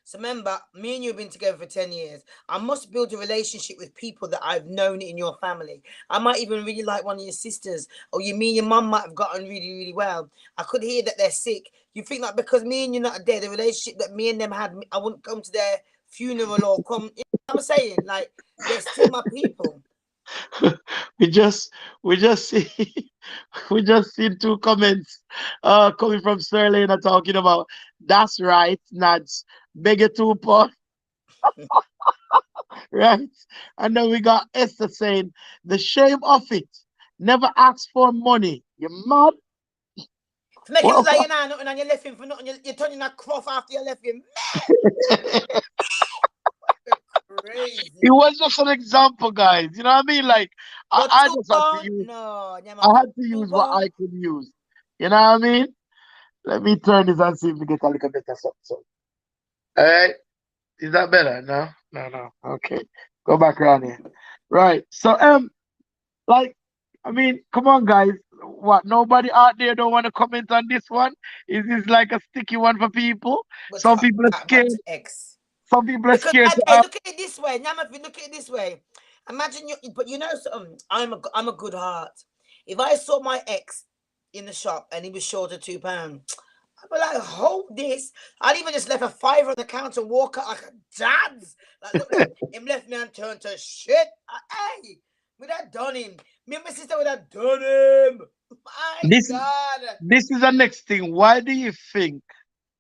So remember, me and you have been together for 10 years. I must build a relationship with people that I've known in your family. I might even really like one of your sisters, or you, me and your mum might have gotten really, really well. I could hear that they're sick. You think like because me and you're not there, the relationship that me and them had, I wouldn't come to their funeral or come. You know what I'm saying? Like they're still my people. we just we just see we just seen two comments coming from Sterling and talking about that's right, Nads. Beg a two pot, right? And then we got Esther saying the shame of it. Never ask for money. You mad? To make it look What? like you're not nothing and you left him for nothing, you're turning a croft after you left him. It Crazy. was just an example, guys. You know what I mean? Like But I two just had to pound? use No, I Nyamafood. had to Two use what pound? I could use. You know what I mean? Let me turn this and see if we get a little better something. So, all right, is that better? No, no, no. Okay, go back around here. Right. So like, I mean, come on, guys. What? Nobody out there don't want to comment on this one? Is this like a sticky one for people? But Some people are back scared. to X. Some people are Because scared to okay, ask. look at it this way. Now, if you look at it this way, imagine you. But you know something. I'm a good heart. If I saw my ex in the shop and he was short of £2, I'd be like, hold this. I'd even just left a fiver on the counter and walk out like a dance. Like, look, him left me and turned to shit. Hey, we'd have done him. Me and my sister would have done him. My This God. this is the next thing. Why do you think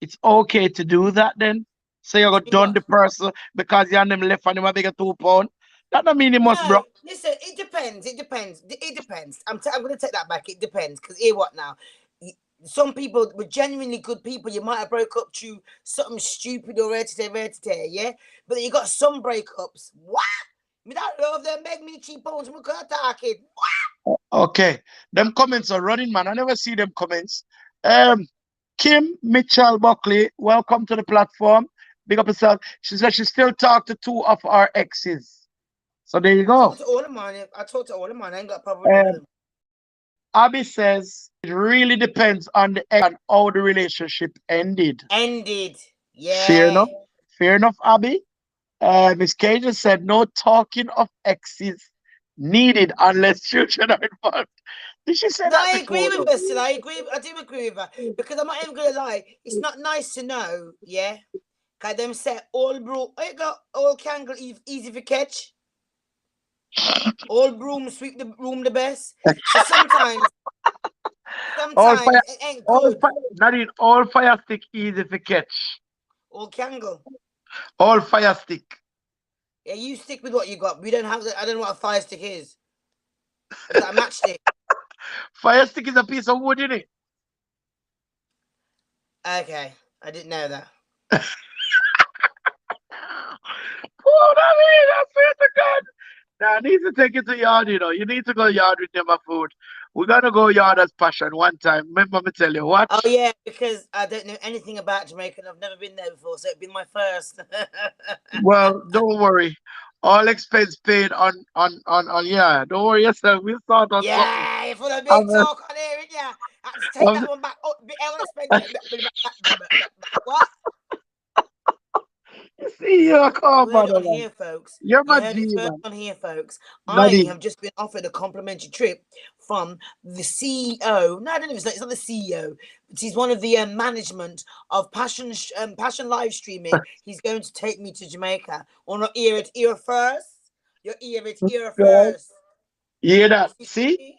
it's okay to do that then? Say you got In done what? the person because you and them left and him a bigger £2. That don't mean he must, bro. No, listen. It depends. It depends. It depends. I'm going to take that back. It depends. Because hear what now? Some people were genuinely good people. You might have broke up to something stupid or rare yeah. But you got some breakups. What? Me that love them. Make me cheap bones. We can't talk it. Okay. Them comments are running, man. I never see them comments. Um, Kim Mitchell Buckley, welcome to the platform. Big up yourself. She said she still talk to two of our exes. So there you I talk go. to all of mine. I talk to all of mine. I ain't got a problem with none of Um, them. Abby says it really depends on the ex and how the relationship ended. Ended. Fair Yeah. enough. Fair enough, Abby. Miss Cajun said no talking of exes needed unless children are involved. Did she say No, that I agree before with though? her still. I do agree with her. Because I'm not even gonna lie. It's not nice to know, yeah. Cause them say all broom I got all kangle easy for catch. All broom sweep the room the best. So All sometimes fire, it ain't all good. fire, not in all fire stick easy to catch. All kangle. All fire stick. Yeah, you stick with what you got. We don't have I don't know what a fire stick is. Is that a matchstick? Fire stick is a piece of wood in it. Okay. I didn't know that. Oh, I mean, I swear to God. Now, I need to take you to yard, you know. You need to go yard with Nyamafood. We're going to go yard as passion one time. Remember me tell you, Oh watch. yeah, because I don't know anything about Jamaica and I've never been there before, so it'd be my first. Well, don't worry. All expense paid on yeah. Don't worry yourself. We'll start on something. Yeah, you're full of I'm big talk on here, yeah. I had to take that one back. Oh, I want to spend what? you see, you You come heard it on, on man. here, folks. You're You my heard it G, first man. on here, folks. I Nadine. have just been offered a complimentary trip from the CEO. No, I don't know if it's not the CEO, but he's one of the management of Passion live streaming. He's going to take me to Jamaica. Or not hear it here first. You hear it here Girl. first. You hear You that? See? see?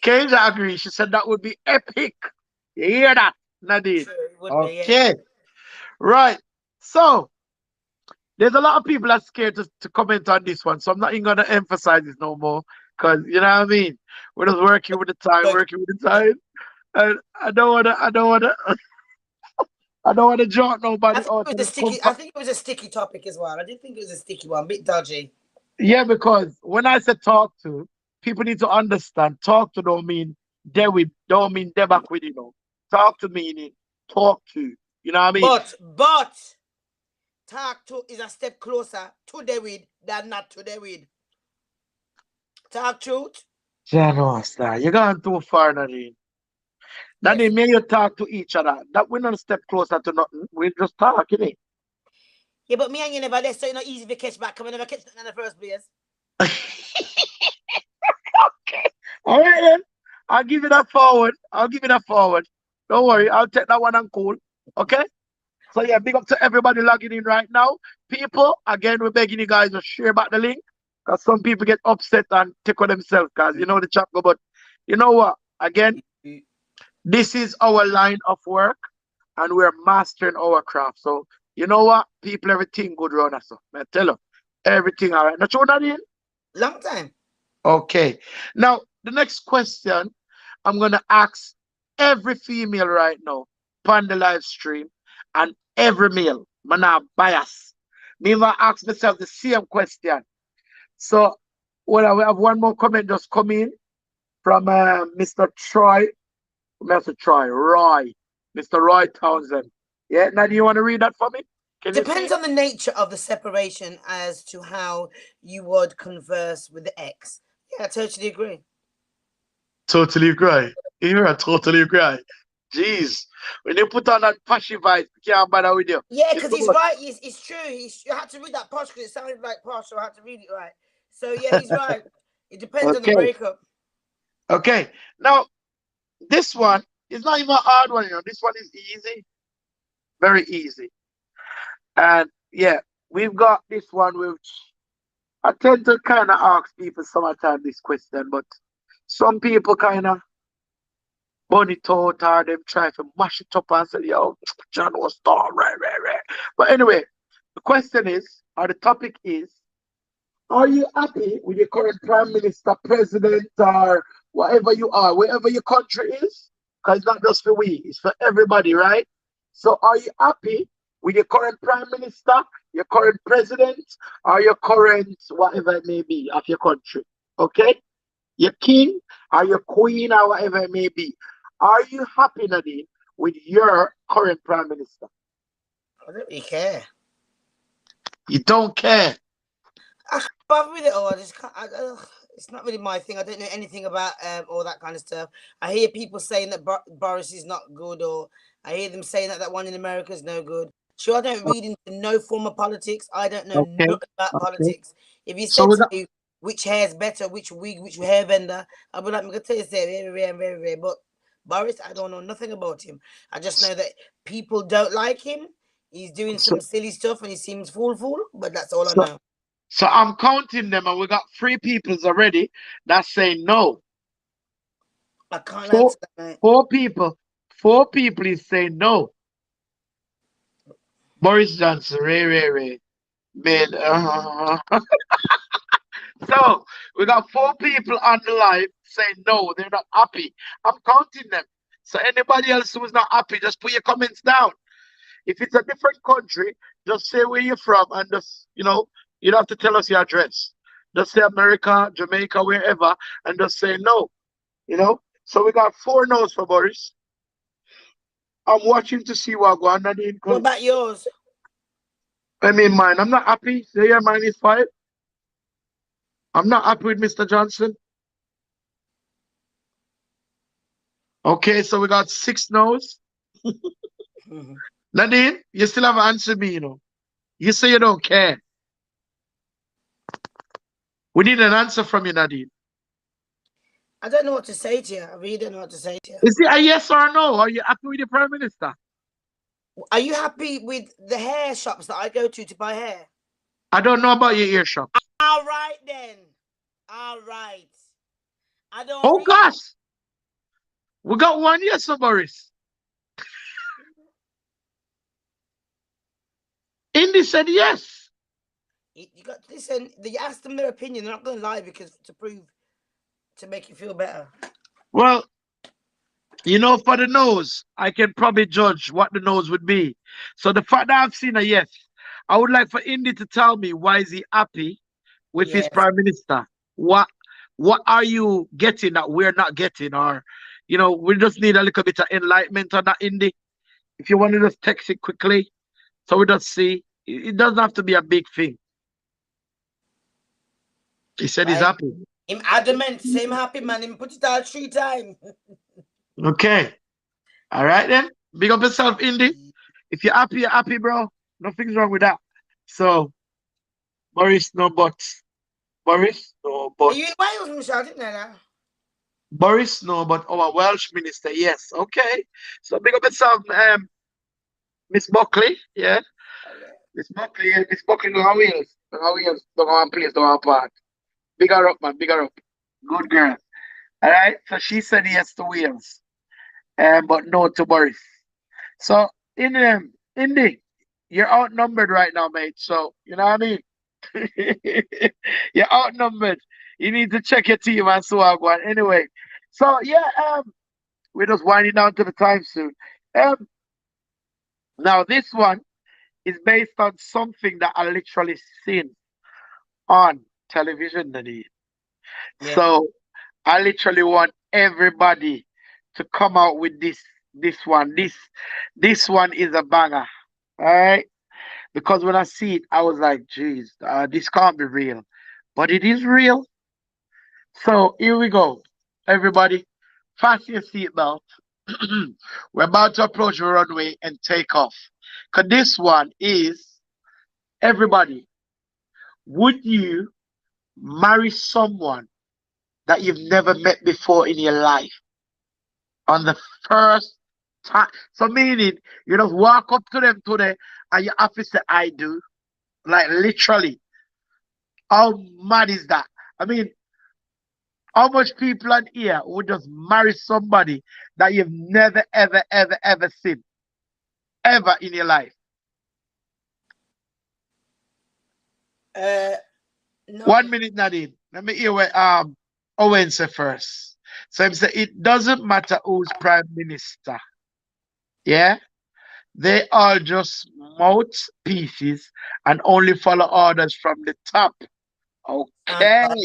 Keisha agrees. She said that would be epic. You hear that, Nadine? True, it would be, yeah. Okay. Right. So, there's a lot of people that are scared to comment on this one. So, I'm not even going to emphasize this no more. Because, you know what I mean? We're just working with the time, But working with the time. And I don't want to jump I nobody think out it to was a the sticky. I comfort. think it was a sticky topic as well. I did think it was a sticky one, a bit dodgy. Yeah, because when I say talk to, people need to understand. Talk to don't mean they with, don't mean they back with, you know. Talk to meaning talk to. You know what I mean? But talk to is a step closer to David than not to David. Talk truth. Yeah, no, sir. You're going too far, Nadine. Yes. Nadine, may you talk to each other. That we're not a step closer to nothing. We just talk, innit? Yeah, but me and you never there, so it's not easy to catch back. Come on, never catch nothing in the first place. Okay. All right, then. I'll give you that forward. I'll give you that forward. Don't worry. I'll take that one and cool. Okay? So, yeah, big up to everybody logging in right now. People, again, we're begging you guys to share back the link because some people get upset and take on themselves because you know the chat go. But you know what? Again, this is our line of work and we're mastering our craft. So, you know what? People, everything good run us. So, I tell you, everything all right. Not true, Nadine? Long time. Okay. Now, the next question I'm going to ask every female right now on the live stream and every male. I'm not bias. Me even ask myself the same question. So, well, we have one more comment just come in from Mr. Troy. Mr. Troy, Roy. Mr. Roy Townsend. Yeah, now do you want to read that for me? Can you see Depends it? on the nature of the separation as to how you would converse with the ex. Yeah, I totally agree. Totally agree. You're a totally agree. Jeez. When you put on that pashy vibe, can't bother with you. Yeah, It's because too he's much. right. It's true. You had to read that posh because it sounded like posh, so I had to read it right. So yeah, he's right. It depends on the Okay. breakup. Okay. Now, this one is not even a hard one, you know. This one is easy. Very easy. And yeah, we've got this one which I tend to kind of ask people sometimes this question, but some people kind of burn it out or them try to mash it up and say, yo, John was star, right. But anyway, the question is, or the topic is, are you happy with your current prime minister, president, or whatever you are, wherever your country is? Because it's not just for we, it's for everybody, right? So are you happy with your current prime minister, your current president, or your current whatever it may be of your country? Okay? Your king or your queen or whatever it may be. Are you happy, Nadine, with your current prime minister? I don't really care. You don't care. I can't bother with it all. I just can't. It's not really my thing. I don't know anything about all that kind of stuff. I hear people saying that Boris is not good, or I hear them saying that that one in America is no good. Sure, I don't read into no form of politics. I don't know Okay. nothing about Okay. politics. If you So said we to got me which hair's better, which wig, which hair vendor, I'd be like, I'm gonna tell you, say very rare and very rare. But Boris, I don't know nothing about him. I just know that people don't like him. He's doing so some silly stuff and he seems fool, but that's all I so know. so I'm counting them, and we got 3 peoples already that say no. I can't Four answer that, mate. 4 people. 4 people is saying no. Boris Johnson, Ray, man. So we got 4 people on the live saying no, they're not happy. I'm counting them. So anybody else who's not happy, just put your comments down. If it's a different country, just say where you're from, and just you don't have to tell us your address. Just say America, Jamaica, wherever, and just say no. So we got 4 no's for Boris. I'm watching to see what go on, Nadine, What because about yours? I mean mine. I'm not happy. Say yeah, mine is 5. I'm not happy with Mr. Johnson. Okay, so we got 6 no's. Mhm. Nadine, you still haven't answered me. You say you don't care. We need an answer from you, Nadine. I don't know what to say to you. I really don't know what to say to you. Is it a yes or a no? Are you happy with the Prime Minister? Are you happy with the hair shops that I go to buy hair? I don't know about your ear shops. All right then. All right. I don't Oh really. gosh, we got one yes, for Boris. Indy said yes. You got to listen. You ask them their opinion. They're not going to lie because to make you feel better. Well, for the nose, I can probably judge what the nose would be. So the fact that I've seen a yes, I would like for Indy to tell me why is he happy with his Yes. Prime Minister. What are you getting that we're not getting? Or, we just need a little bit of enlightenment on that, Indy. If you want to just text it quickly, so we just see. It doesn't have to be a big thing. He said he's Right. happy. Him adamant. Same happy man. Him put it out 3 times. Okay. All right then. Big up yourself, Indy. If you're happy, bro. Nothing's wrong with that. So, Boris, no buts. Boris, no Are you in buts. Wales, Michelle? I didn't know that. Boris, no, but our Welsh minister, yes. Okay. So, big up yourself, Miss Buckley. Yeah. Oh yeah. Miss Buckley, yeah. Miss Buckley, no wheels. No wheels. Don't want place, don't want part. Big her up, man. Big her up. Good girl. All right. So, she said yes to wheels, but no to Boris. So, Indy, you're outnumbered right now, mate. So, you know what I mean? You're outnumbered. You need to check your team and so on. Anyway, so yeah, we're just winding down to the time soon. Um, Now this one is based on something that I literally seen on television, Nadine. Yeah. So I literally want everybody to come out with this one. This one is a banger. All right. Because when I see it, I was like, geez, this can't be real. But it is real. So here we go. Everybody, fasten your seatbelt. We're about to approach the runway and take off. Because this one is everybody. Would you marry someone that you've never met before in your life on the first time? So meaning you just walk up to them today and you have to say, I do. Like literally. How mad is that? I mean, how much people on here would just marry somebody that you've never, ever, ever, ever seen ever in your life? Uh, no. 1 minute, Nadine. Let me hear what Owen say first. So he say it doesn't matter who's prime minister. Yeah, they are just mouthpieces and only follow orders from the top. Sounds Okay. about,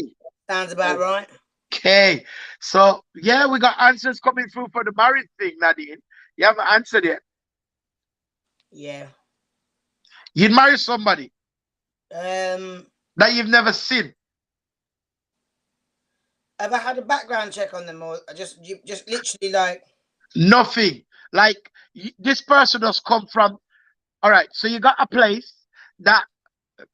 sounds about right. Okay. So yeah, we got answers coming through for the marriage thing, Nadine. You haven't answered yet. Yeah. You'd marry somebody Um. that you've never seen. Have I had a background check on them, or just literally like? Nothing. Like this person has come from All right. So you got a place that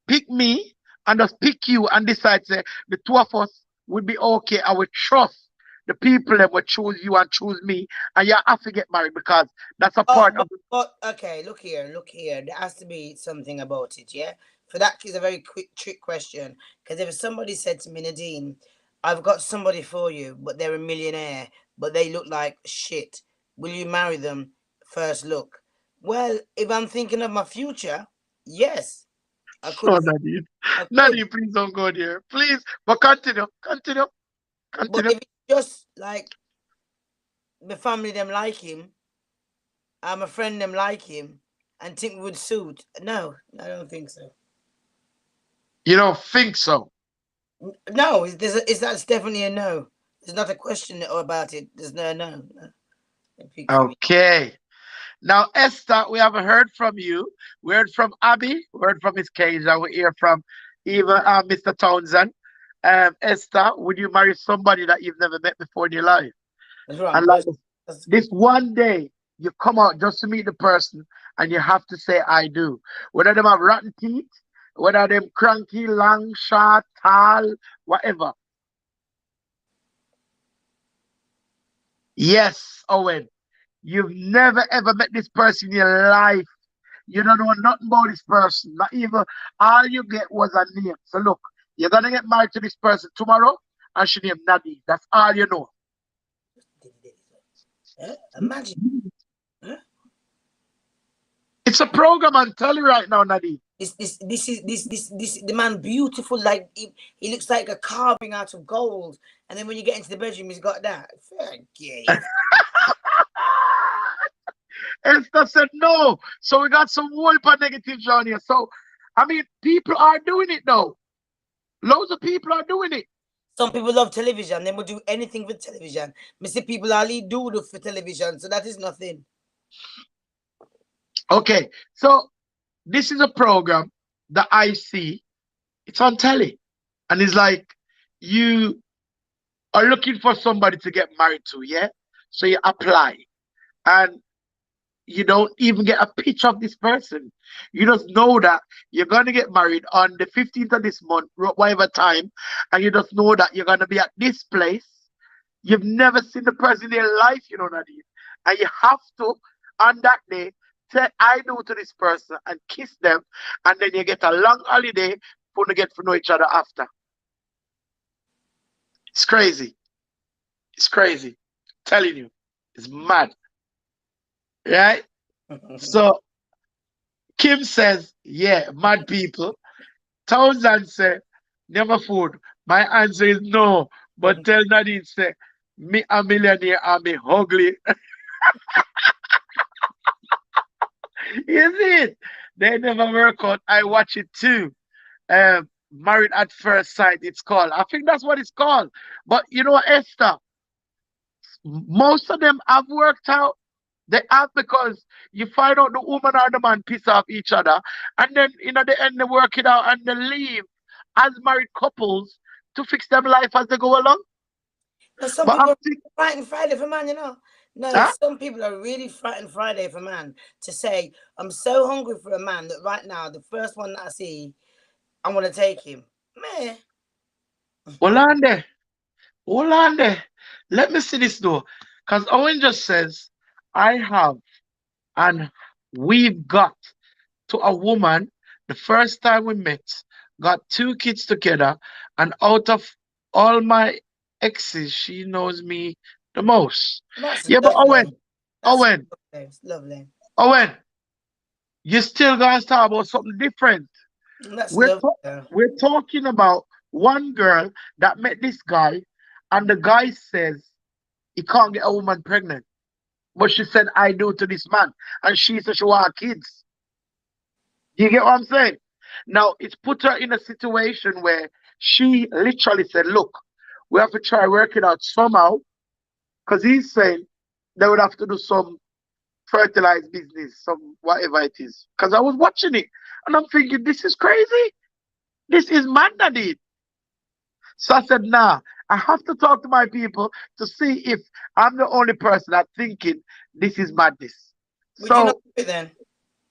pick me and just pick you and decide say the two of us would be okay. I would trust the people that would choose you and choose me, and you have to get married because that's a Oh, part of but okay, look here, look here. There has to be something about it, yeah? For that is a very quick trick question. Because if somebody said to me, Nadine, I've got somebody for you, but they're a millionaire, but they look like shit. Will you marry them first look? Well, if I'm thinking of my future, yes, I could. oh Nadine. I could. Nadine, please don't go there. Please. But continue. Continue. But Continue. if it's just like the family them like him, I'm a friend them like him, and think we would suit, no, I don't think so. You don't think so. No, that's definitely a no. There's not a question about it. There's no. A pick for me. Okay. Now, Esther, we haven't heard from you. We heard from Abby. We heard from Miss Cage. And we hear from even Mr. Townsend. Esther, would you marry somebody that you've never met before in your life? That's the wrong And like question. That's this one day, you come out just to meet the person and you have to say, I do. Whether them have rotten teeth, whether them cranky, long, short, tall, whatever. Yes, Owen, you've never ever met this person in your life. You don't know nothing about this person. Not even all you get was a name. So look, you're gonna get married to this person tomorrow, and she named Nadine. That's all you know. Imagine. Huh? It's a program. I'm telling you right now, Nadine. This the man beautiful like he looks like a carving out of gold, and then when you get into the bedroom, he's got that. Forget it. Esther said no. So we got some whole heap of negatives on here. So I mean, people are doing it now. Loads of people are doing it. Some people love television. They will do anything for television. Mr. People only do for television, so that is nothing. Okay, so this is a program that I see. It's on telly, and it's like you are looking for somebody to get married to, yeah? So you apply, and you don't even get a picture of this person. You just know that you're gonna get married on the 15th of this month, whatever time, and you just know that you're gonna be at this place. You've never seen the person in your life, you know, Nadine. And you have to, on that day, say I do to this person and kiss them, and then you get a long holiday for to get to know each other after. It's crazy. It's crazy. Telling you. It's mad. Right? So Kim says, yeah, mad people. Townsend said, Nyamafood. My answer is no. But tell Nadine say, me a millionaire and me ugly. You see it? They never work out. I watch it too. Married at First Sight, it's called. I think that's what it's called. But you know, Esther, most of them have worked out. They have because you find out the woman or the man piss off each other, and then the end they work it out and they leave as married couples to fix them life as they go along. No, some But I'm people are thinking, frightened Friday for man, you know. No, huh? some people are really frightened Friday for man to say, I'm so hungry for a man that right now, the first one that I see, I want to take him. Man. Hold on there. Hold on there. Let me see this though. Because Owen just says, I have and we've got to a woman the first time we met, got two kids together, and out of all my exes, she knows me the most. That's Yeah, but lovely. That's Owen, lovely. It's lovely. Owen, you still gonna talk about something different. That's We're lovely. ta- we're talking about one girl that met this guy, and the guy says he can't get a woman pregnant, but she said I do to this man, and she said she want kids. You get what I'm saying? Now it's put her in a situation where she literally said, "Look, we have to try work it out somehow," because he's saying they would have to do some fertilized business, some whatever it is. Because I was watching it and I'm thinking, this is crazy. This is mad, Nadine. So I said, nah, I have to talk to my people to see if I'm the only person that thinking this is madness. Would you not So, do it then?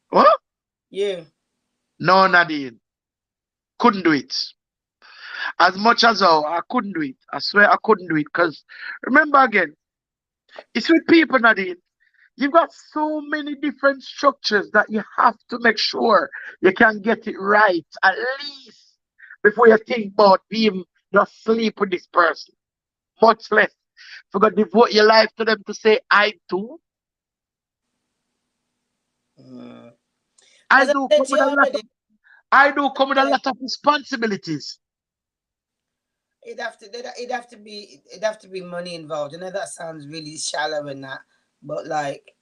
what? You. No, Nadine. Couldn't do it. As much as I couldn't do it. I swear I couldn't do it. Because remember again, it's with people, Nadine. You've got so many different structures that you have to make sure you can get it right at least before you think about being just sleep with this person. Much less. If you got to devote your life to them to say I do. Mm. I As I do said come to with you a lot of already, I do come with a yeah, lot of responsibilities. it'd have to be money involved. I know that sounds really shallow and that, but like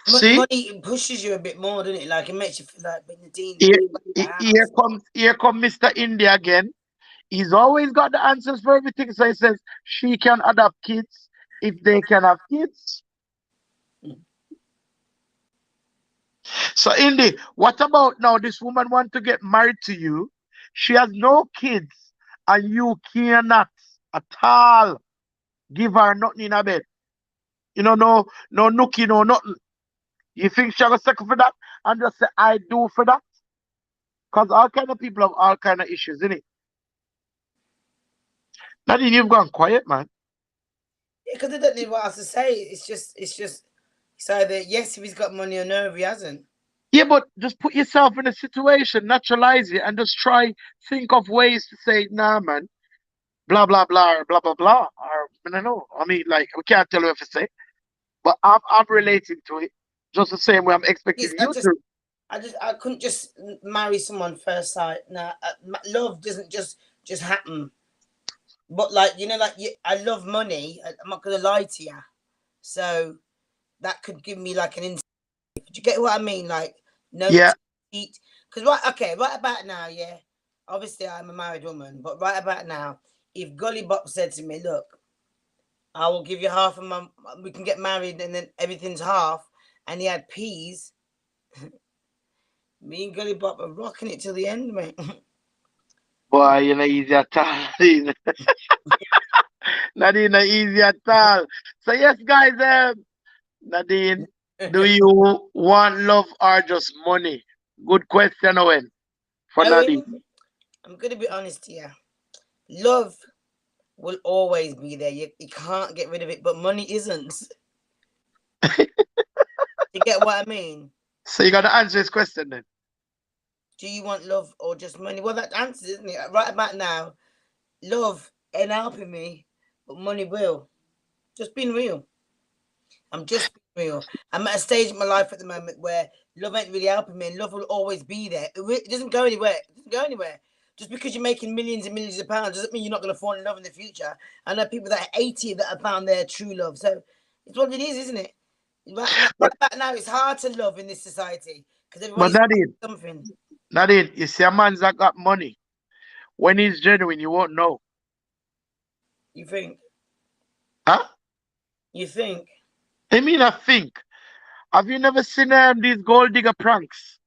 See? money pushes you a bit more, doesn't it? Like it makes you feel like, but Nadine, Here, the here house. comes Mr. India again. He's always got the answers for everything. So he says she can adopt kids if they can have kids. So Indy, what about now? This woman want to get married to you. She has no kids, and you cannot at all give her nothing in a bed. You know, no nookie, no nothing. You think she'll second for that and just say I do for that? Because all kind of people have all kind of issues, innit? Nadine, you've gone quiet, man. Because I don't know what else to say. It's either yes if he's got money or no if he hasn't. Yeah, but just put yourself in a situation, naturalize it, and just try think of ways to say, nah, man, blah blah blah, or blah blah blah. Or I don't know. I mean, like we can't tell you what to say, but I'm relating to it just the same way I'm expecting It's, you to. I couldn't just marry someone first sight. Nah, love doesn't just happen. But like like I love money. I'm not gonna lie to you. So that could give me like an insight. Do you get what I mean? Like no Yeah, to eat. Because right about now, yeah. Obviously, I'm a married woman, but right about now, if Gully Bop said to me, "Look, I will give you half of my. We can get married, and then everything's half," and he had peas. Me and Gully Bop are rocking it till the end, mate. boy, you know easy at all. Nadine, not easy at all. So yes, guys, Nadine, do you want love or just money? Good question, Owen, for Nadine. Owen, I'm gonna be honest here. Love will always be there. You can't get rid of it, but money isn't. You get what I mean? So you got to answer this question then. Do you want love or just money? Well, that answers, isn't it? Right about now, love ain't helping me, but money will. Just being real. I'm just being real. I'm at a stage in my life at the moment where love ain't really helping me, and love will always be there. It doesn't go anywhere. It doesn't go anywhere. Just because you're making millions and millions of pounds doesn't mean you're not going to fall in love in the future. I know people that are 80 that have found their true love. So it's what it is, isn't it? Right But about now, it's hard to love in this society because but everybody's Nadine, something. Nadine, you see a man's that got money. When he's genuine, you won't know. You think? Huh? You think? I mean, I think. Have you never seen these gold digger pranks?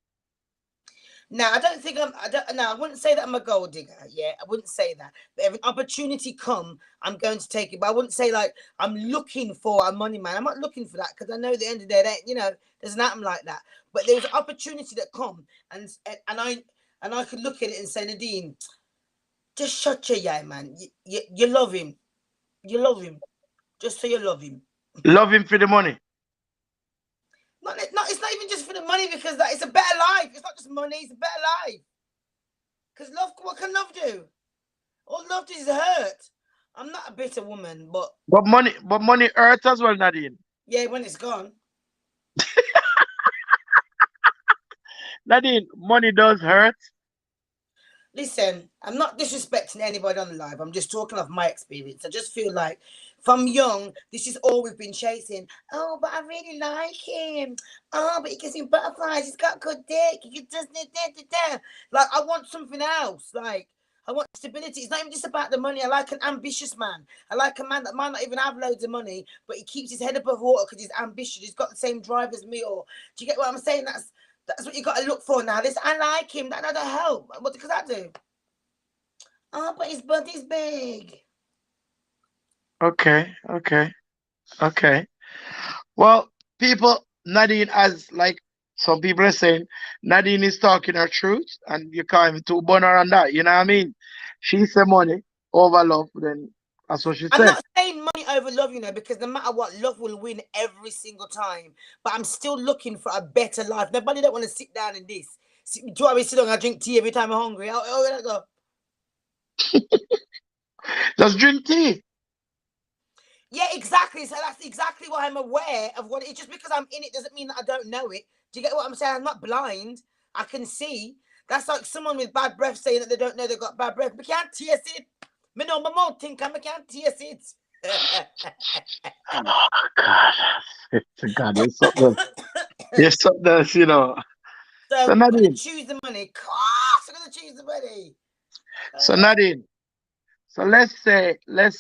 No, I don't think I'm. I don't. No, I wouldn't say that I'm a gold digger. Yeah, I wouldn't say that. But if an opportunity come, I'm going to take it. But I wouldn't say like I'm looking for a money man. I'm not looking for that because I know at the end of the day, that, there's nothing like that. But there was an opportunity that come, and I could look at it and say, Nadine, just shut your yeah, man. You love him. You love him. Just so you love him. Love him for the money. Not. It's not even just for the money because that it's a better life. It's not just money. It's a better life. Because love, what can love do? All love does is hurt. I'm not a bitter woman, but But money hurts as well, Nadine. yeah, when it's gone. Nadine, money does hurt. Listen, I'm not disrespecting anybody on the live. I'm just talking of my experience. I just feel like from young, this is all we've been chasing. Oh, but I really like him. Oh, but he gives me butterflies. He's got good dick. He does da. Like I want something else. Like I want stability. It's not even just about the money. I like an ambitious man. I like a man that might not even have loads of money, but he keeps his head above water because he's ambitious. He's got the same drive as me. Or do you get what I'm saying? That's what you got to look for now. This I like him. That doesn't help. What does that do? Oh, but his body's big. Okay, okay, okay. Well, people, Nadine has like some people are saying Nadine is talking her truth, and you can't even too bun her on that. You know what I mean? She said money over love, then that's what she I'm said. not saying money over love, because no matter what, love will win every single time. But I'm still looking for a better life. Nobody don't want to sit down in this. Do you want me to sit down and drink tea every time I'm hungry? How would that go? Just drink tea. Yeah, exactly. So that's exactly why I'm aware of what it is. Just because I'm in it doesn't mean that I don't know it. Do you get what I'm saying? I'm not blind. I can see. That's like someone with bad breath saying that they don't know they've got bad breath. We can't taste it. Me know my mouth think I can't taste it. Oh God, to God, you're something else. You're something else, you know. So So I'm gonna Nadine, choose the money. Gosh, I'm gonna choose the money. so Nadine, so let's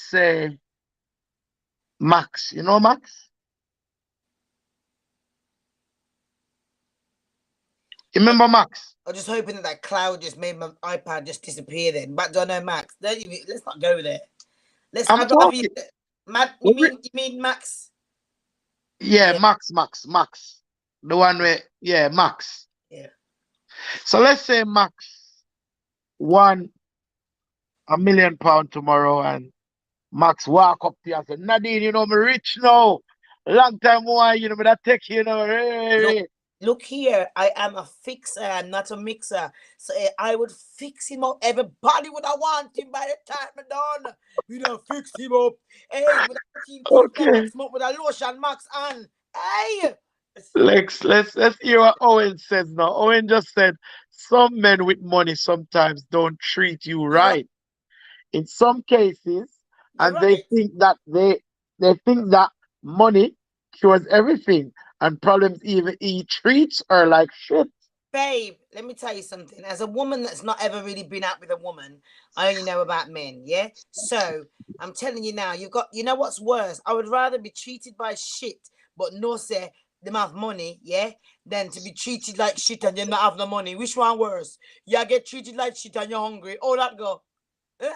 say Max. You know Max? You I remember Max? was just hoping that that cloud just made my iPad just disappear. Then, but don't know Max. Don't even, let's not go there. Let's. I'm I'd rather you. talking. Matt, we re- you mean Max? Yeah, Yeah, Max. The one where, yeah, Max. yeah. So let's say Max won £1 million tomorrow, and Max walk up to you and say, Nadine, you know, me rich now. Long time more, you know, me that take you know. Look, Hey. look here. I am a fixer, I'm not a mixer. So I would fix him up. Everybody would I want him by the time I'm done. You know, fix him up. Hey, with a team teeth, Okay. smoke with a lotion, Max on. Hey. Let's hear what Owen says now. Owen just said some men with money sometimes don't treat you You're right. right. In some cases, You're and they right. think that they think that money cures everything, and problems even he treats her like shit. Babe, let me tell you something. As a woman that's not ever really been out with a woman, I only know about men, yeah? So I'm telling you now, you know what's worse? I would rather be treated by shit, but no say them have money, yeah, than to be treated like shit and you not have the money. Which one worse? You get treated like shit and you're hungry. Oh, that go. Eh?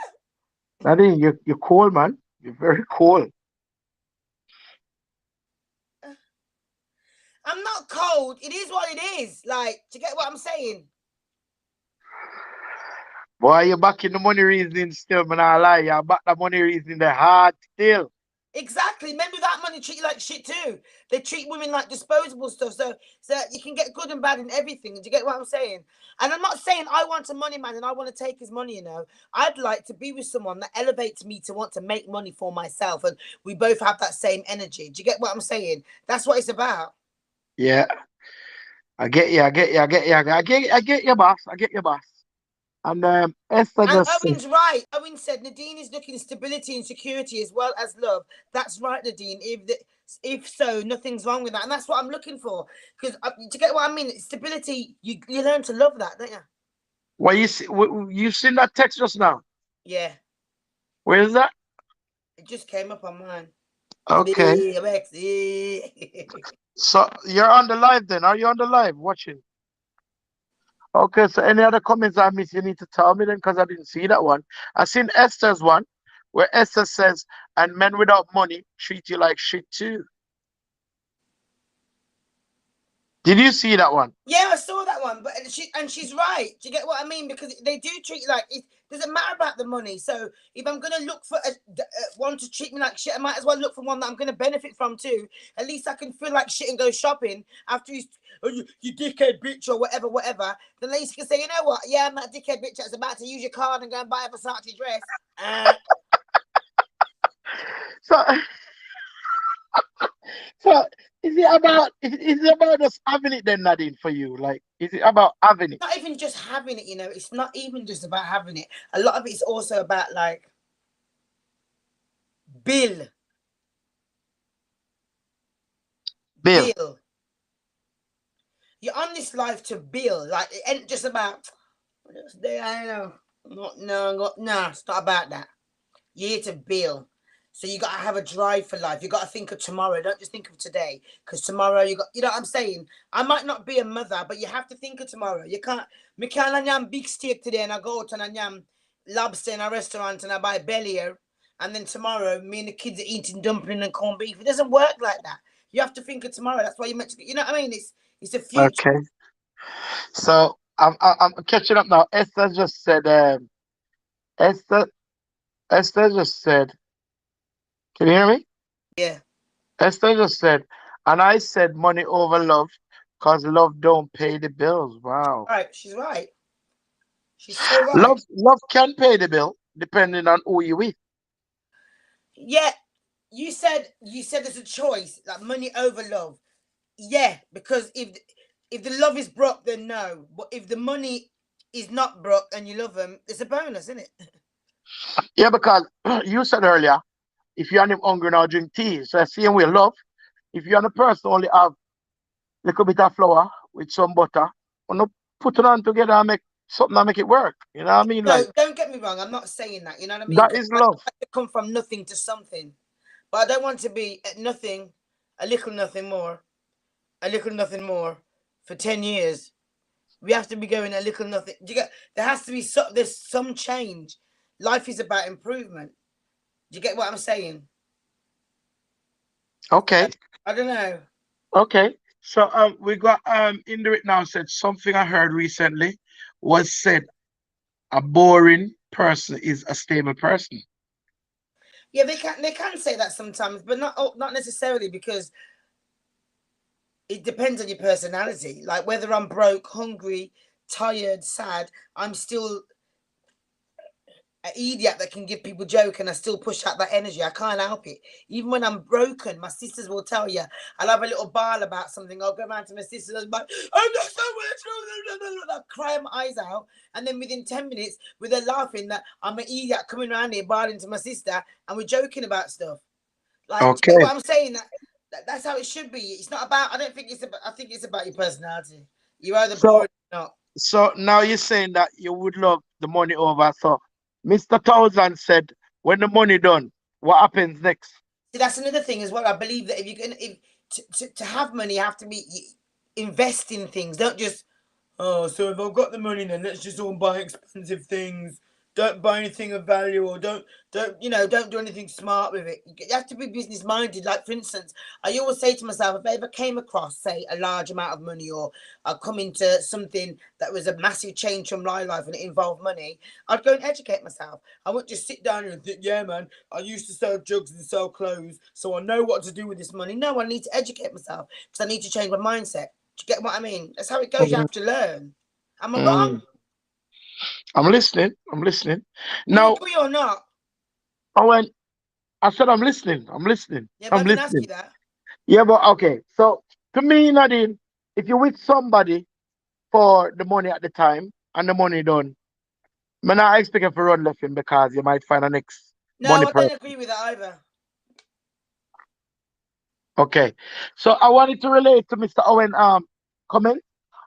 Nadine, you're cool, man. You're very cool. I'm not cold. It is what it is. Like, do you get what I'm saying? Boy, you're back in the money reasoning still, man. I lie. You're back the money reasoning the hard still. Exactly. Maybe that money treat you like shit too. They treat women like disposable stuff. So you can get good and bad in everything. Do you get what I'm saying? And I'm not saying I want a money man and I want to take his money, I'd like to be with someone that elevates me to want to make money for myself. And we both have that same energy. Do you get what I'm saying? That's what it's about. Yeah, I get you, boss. I get you, boss. And Esther And just said, Owen's right. Owen said Nadine is looking stability and security as well as love. That's right, Nadine. If so, nothing's wrong with that, and that's what I'm looking for. Because to get what I mean, stability. You learn to love that, don't you? "Well, you see, you seen that text just now? Yeah, Where is that?" it just came up on mine. Okay. So you're on the live then? Are you on the live watching? Okay. So any other comments I missed, you need to tell me then, because I didn't see that one. I seen Esther's one, where Esther says, "And men without money treat you like shit too." Did you see that one? Yeah, I saw that one, but she's right. Do you get what I mean? Because they do treat you like it doesn't matter about the money. So if I'm gonna look for one to treat me like shit, I might as well look for one that I'm gonna benefit from too. At least I can feel like shit and go shopping after you dickhead bitch or whatever. Then at least you can say, you know what? Yeah, I'm that dickhead bitch that's about to use your card and go and buy a Versace dress. So, so is it about just having it then, Nadine, for you? Like, is it about having it? Not even just having it. It's not even just about having it. A lot of it's also about like bill, Bill, bill. You're on this life to build. Like it ain't just about. I know. No, it's not about that. You're here to build. So you gotta have a drive for life. You gotta think of tomorrow. Don't just think of today. Because tomorrow you know what I'm saying? I might not be a mother, but you have to think of tomorrow. You can't me can't yam big steak today and I go out and I yam lobster in a restaurant and I buy belly here. And then tomorrow me and the kids are eating dumpling and corned beef. It doesn't work like that. You have to think of tomorrow. That's why you meant to, you know what I mean? It's a future. Okay. So I'm catching up now. Esther just said. Esther Esther just said. Can you hear me? Yeah. Esther just said, and I said money over love, cause love don't pay the bills. Wow. Right. She's right. She's so right. Love can pay the bill depending on who you with. Yeah. You said there's a choice, like money over love. Yeah, because if the love is broke, then no. But if the money is not broke and you love them, it's a bonus, isn't it? Yeah, because you said earlier, if you're hungry now, drink tea. So same way, love. If you're a person only have little bit of flour with some butter, and put it on together and make something and make it work. You know what I mean? No, Like don't get me wrong. I'm not saying that. You know what I mean? that 'Cause is I love. like to come from nothing to something, but I don't want to be at nothing, a little nothing more, a little nothing more for 10 years. We have to be going a little nothing. Do you get? There has to be there's some change. Life is about improvement. Do you get what I'm saying? Okay. I don't know. Okay. So we got Indrit now said something I heard recently was said a boring person is a stable person. Yeah, they can say that sometimes, but not necessarily because it depends on your personality. Like whether I'm broke, hungry, tired, sad, I'm still an idiot that can give people joke and I still push out that energy. I can't help it. Even when I'm broken, my sisters will tell you. I'll have a little bawl about something. I'll go around to my sisters and be like, I'm not so much. I'll cry my eyes out. And then within 10 minutes, with her laughing that I'm an idiot coming around here bawling to my sister and we're joking about stuff. Like, do you get Okay. what I'm saying? That's how it should be. It's not about, I don't think it's about, I think it's about your personality. You're either So bored or not. so now you're saying that you would love the money over. So Mr. Thousand said, when the money done, what happens next? See, that's another thing as well. I believe that if you can, if to have money, you have to be invest in things. Don't just so if I've got the money, then let's just all buy expensive things. Don't buy anything of value, or don't do anything smart with it. You have to be business minded. Like for instance, I always say to myself, if I ever came across, say, a large amount of money, or I come into something that was a massive change from my life and it involved money, I'd go and educate myself. I wouldn't just sit down and think, yeah, man, I used to sell drugs and sell clothes, so I know what to do with this money. No, I need to educate myself because I need to change my mindset. Do you get what I mean? That's how it goes. You Mm, have to learn. Am I wrong? mm. I'm listening. I'm listening. Do you Now, agree or not? Owen, I said I'm listening. I'm listening. Yeah, but I'm I didn't ask listening. you that. Yeah, but okay. So to me, Nadine, if you're with somebody for the money at the time and the money done, I'm not expecting for run left him because you might find a next money No, I person. don't agree with that either. Okay. So I wanted to relate to Mr. Owen comment.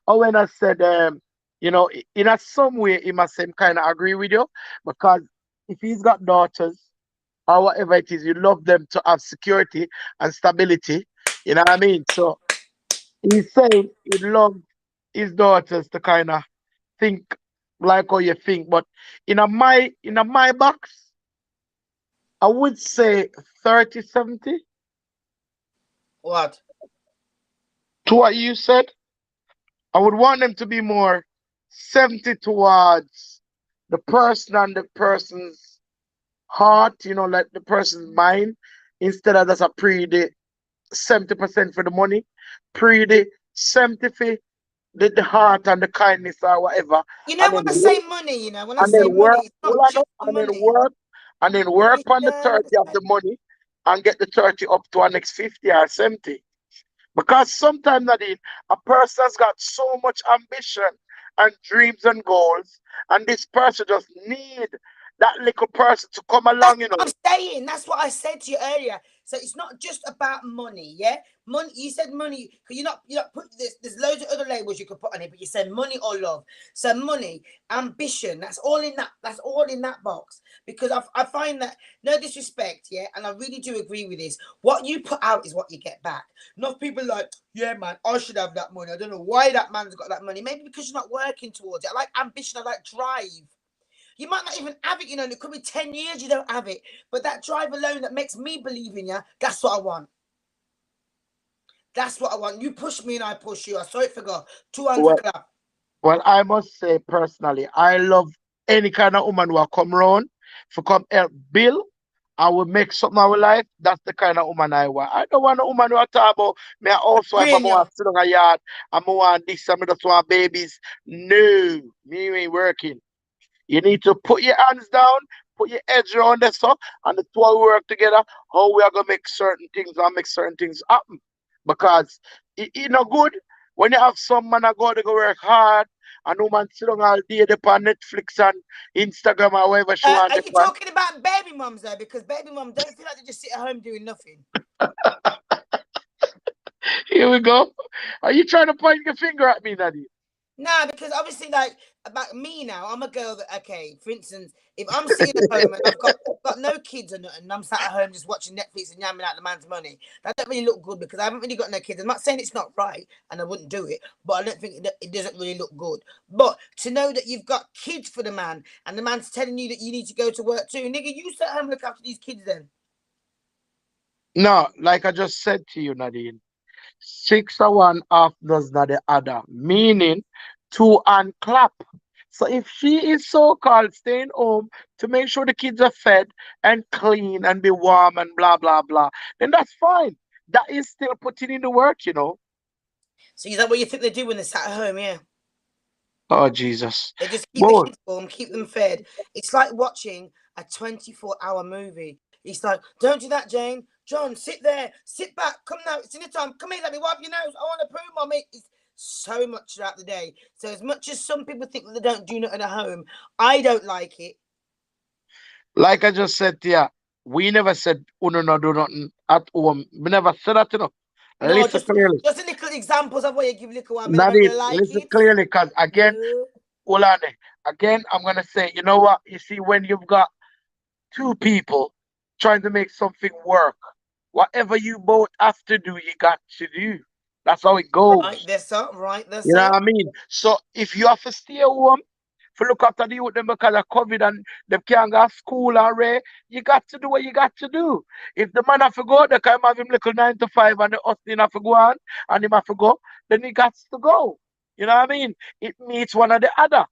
Owen has said in a some way he must same kind of agree with you because if he's got daughters or whatever it is, you love them to have security and stability. You know what I mean? So he's saying he loves his daughters to kind of think like how you think. But in a my box, I would say 30-70 What? to what you said. I would want them to be more 70 towards the person and the person's heart, like the person's mind, instead of just a pre the 70% for the money, pre the 70 for the heart and the kindness or whatever, You know and when then I say money, when I and then say money, work, it's hold not on, just and then money. work, and then work on the Mister, 30 of the money and get the 30 up to an next 50 or 70. Because sometimes, Nadine, a person's got so much ambition and dreams and goals, and this person just need that little person to come That's along, what I'm saying. That's what I said to you earlier. So it's not just about money, yeah. Money. You said money because you're not put. There's loads of other labels you could put on it, but you said money or love. So money, ambition. That's all in that. That's all in that box. Because I find that, no disrespect, yeah, and I really do agree with this. What you put out is what you get back. Not people like, yeah, man, I should have that money. I don't know why that man's got that money. Maybe because you're not working towards it. I like ambition. I like drive. You might not even have it, and it could be 10 years you don't have it. But that drive alone that makes me believe in you, that's what I want. That's what I want. You push me and I push you. I saw it for God. Two hands for Well, clap. well, I must say personally, I love any kind of woman who will come round for come help Bill. I will make something of our life. That's the kind of woman I want. I don't want a woman who will talk about me a housewife, but I Green, want yo. to sit on a yard, I want this, I just want babies. No, me ain't working. You need to put your hands down, put your edge around this stuff, and the two will work together. How we are gonna make certain things and make certain things happen. Because it no good when you have some man a go to go work hard and no man sit down all day upon Netflix and Instagram or whatever she want Are to you on. talking about baby mums though? Because baby mums don't feel like they just sit at home doing nothing. Here we go. Are you trying to point your finger at me, Nadine? Nah, because obviously, like about me now, I'm a girl that okay. For instance, if I'm sitting at home and I've got no kids or nothing, and I'm sat at home just watching Netflix and yamming out the man's money, that don't really look good because I haven't really got no kids. I'm not saying it's not right, and I wouldn't do it, but I don't think it doesn't really look good. But to know that you've got kids for the man, and the man's telling you that you need to go to work too, nigga, you sit at home and look after these kids then. No, like I just said to you, Nadine. Six of one, half does not the other, meaning two and clap. So if she is so called staying home to make sure the kids are fed and clean and be warm and blah blah blah, then that's fine. That is still putting in the work. So is that what you think they do when they're sat at home? Yeah. Oh Jesus. They just keep the Boy, kids warm, keep them fed. It's like watching a 24-hour movie. It's like, don't do that, Jane. John, sit there, sit back, come now, it's dinner time. Come here, let me wipe your nose. I want to poo, mommy. It's so much throughout the day. So as much as some people think that they don't do nothing at home, I don't like it. like I just said to you, we never said uno no do nothing at home. We never said that. No, Listen clearly. just a little examples of what you give little one. I never Nadine, gonna like listen it. clearly, because again, No. hold on there. Again, I'm gonna say, you know what? You see, when you've got two people trying to make something work, whatever you both have to do, you got to do. That's how it Right, goes. that's up, right, that's You know up. what I mean? So if you have to stay home to look after the youth them because of COVID and them can't go to school already, you got to do what you got to do. If the man have to go, they can have him little 9 to 5 and the husband have to go on and him have to go, then he got to go. You know what I mean? It meets one or the other.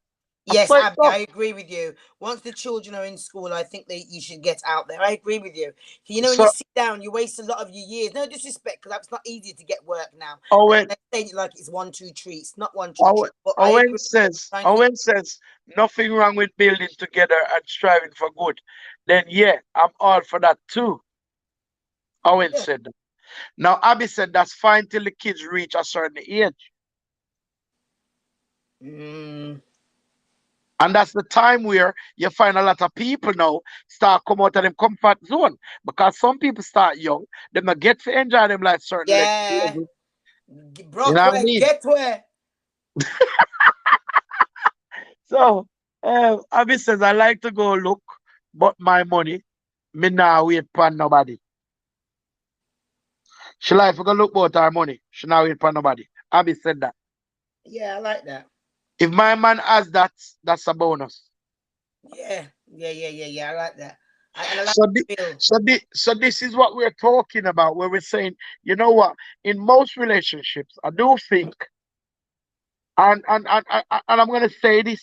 That's Yes, why it's Abby, up. I agree with you. Once the children are in school, I think that you should get out there. I agree with you. You know, when you So sit down, you waste a lot of your years. No disrespect, because it's not easy to get work now. And Owen, they say it like it's 1 2 treats, not one two Owen, treats. But I Owen agree. says, Trying to Owen says, nothing wrong with building together and striving for good. Then yeah, I'm all for that too. Owen yeah. said that. Now Abby said that's fine till the kids reach a certain age. Mm, And that's the time where you find a lot of people now start come out of them comfort zone. Because some people start young, they may get to enjoy them like certain yeah. level. You know what I Brockway, mean? get where? So Abby says I like to go look, but my money, me now wait for nobody. She like to go look about her money. She now wait for nobody. Abby said that. Yeah, I like that. If my man has that, that's a bonus. Yeah, yeah. I like that. And I like So, the feel. so this is what we're talking about, where we're saying, you know what? In most relationships, I do think, and I'm gonna say this,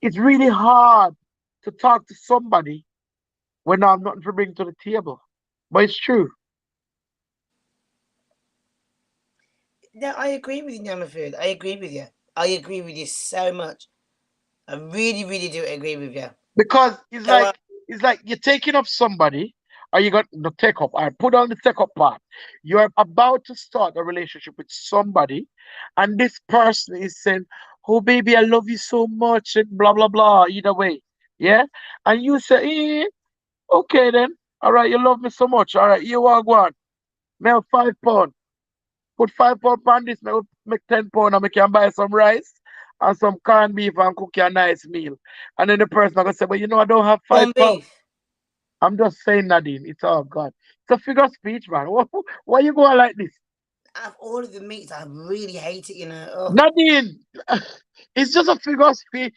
it's really hard to talk to somebody when I have nothing to bring to the table. But it's true. Yeah, I agree with you, Nyamafood. I agree with you. I agree with you so much. I really, really do agree with you. Because So, it's like you're taking up somebody, or you got the take up. I put on the take up part. You're about to start a relationship with somebody, and this person is saying, "Oh, baby, I love you so much," and blah blah blah. Either way, yeah. And you say, "Okay then, all right, you love me so much. All right, you want one? Me have £5. Put £5 on this. Me will make £10, and we can buy some rice." And some corned beef and cook you a nice meal. And then the person gonna say, "But you know, I don't have corned £5." beef. I'm just saying, Nadine, it's all God. It's a figure of speech, man. Why you going like this? Out of all of the meats, I really hate it, you know. Oh, Nadine, it's just a figure of speech.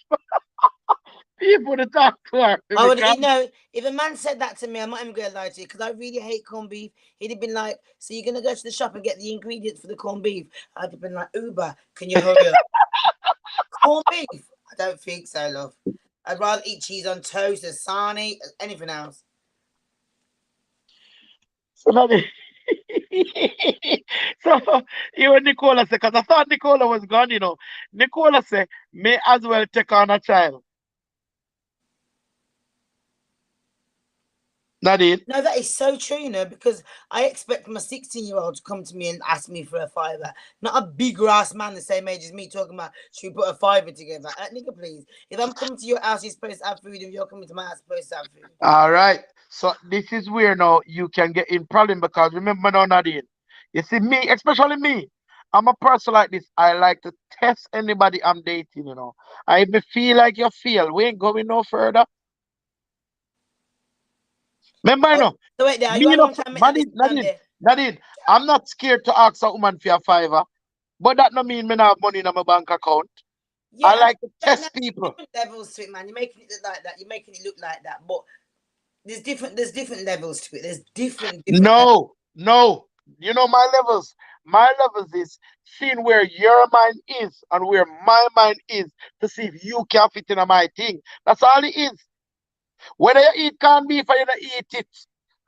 people to talk to her I would, because if a man said that to me, I'm not even gonna lie to you because I really hate corned beef. He'd have been like, "So you're gonna go to the shop and get the ingredients for the corned beef?" I'd have been like, "Uber, can you hurry up?" Corned beef? I don't think so, love. I'd rather eat cheese on toast, lasagna, anything else. so that so even Nicola said, because I thought Nicola was gone. Nicola said, may as well take on a child. Nadine. No, that is so true, because I expect my 16-year-old to come to me and ask me for a fiver. Not a big ass man the same age as me talking about, should we put a fiver together? Nigga, please. If I'm coming to your house, you're supposed to have food. If you're coming to my house, you're supposed to have food. All right. So this is where now you can get in problem because remember now, Nadine. You see me, especially me. I'm a person like this. I like to test anybody I'm dating. I even feel like you feel. We ain't going no further. Remember, Oh, so wait there. Are you me, trying to make that Nadine, stand Nadine, there? Nadine, I'm not scared to ask a woman for a fiver, but that no mean me not have money in my bank account. I Yeah, like to no, test people. different levels to it, man. You're making it look like that. You're making it look like that. But there's different levels to it. There's different levels. No, no. You know my levels. My levels is seeing where your mind is and where my mind is to see if you can fit in my thing. That's all it is. Whether you eat corned beef or you don't eat it.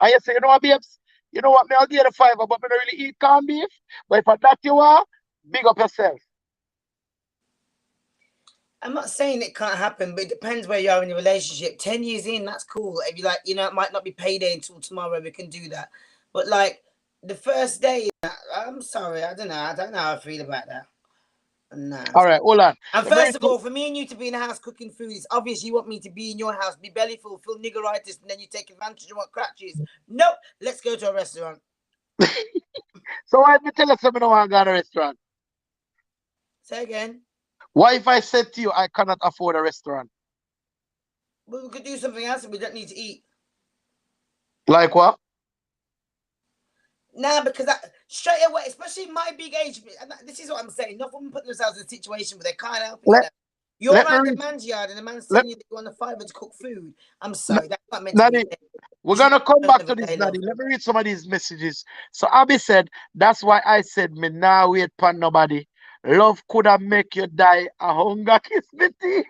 And you say, babes, you know what, me I'll give you the fiver, but me don't really eat corned beef. But if that you are, big up yourself. I'm not saying it can't happen, but it depends where you are in the relationship. 10 years in, that's cool. If you like, it might not be payday until tomorrow. We can do that. But like the first day, I'm sorry, I don't know. I don't know how I feel about that. Nah. All right, hold on. And Let me read first of some- all, for me and you to be in the house cooking food, it's obvious you want me to be in your house, be belly full, feel niggeritis, and then you take advantage of what crutches. Nope. Let's go to a restaurant. So why if me tell you something I want to go to a restaurant? Say again. Why if I said to you I cannot afford a restaurant? Well, we could do something else and we don't need to eat. Like what? Nah, because straight away, especially my big age, and this is what I'm saying. Not women put themselves in a situation where they can't help it. Let You're let me around a read. man's yard and the man's Let telling you that you want a fiver to cook food. I'm N- sorry, that's not meant to be Nadine, said. we're You should gonna come have back a to this, day, love. Nadine. Let me read some of these messages. So Abby said, that's why I said me now wait for nobody. Love could have make you die. A hunger kiss me tea.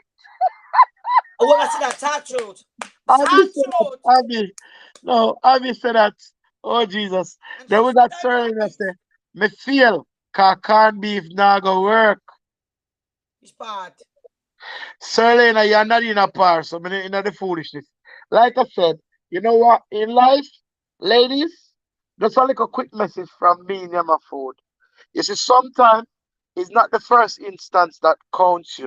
Oh, what I said that tart truth. Abby Tart said that. truth. Abby. No, Abby said that. Oh Jesus. And Then she we said, got I'm Serena right. say, me feel can't beef now go work. Which part? Serena, you're not in a par, so me in the foolishness. Like I said, you know what? In life, ladies, just a little quick message from me, Nyamafood. You see, sometimes it's not the first instance that counts.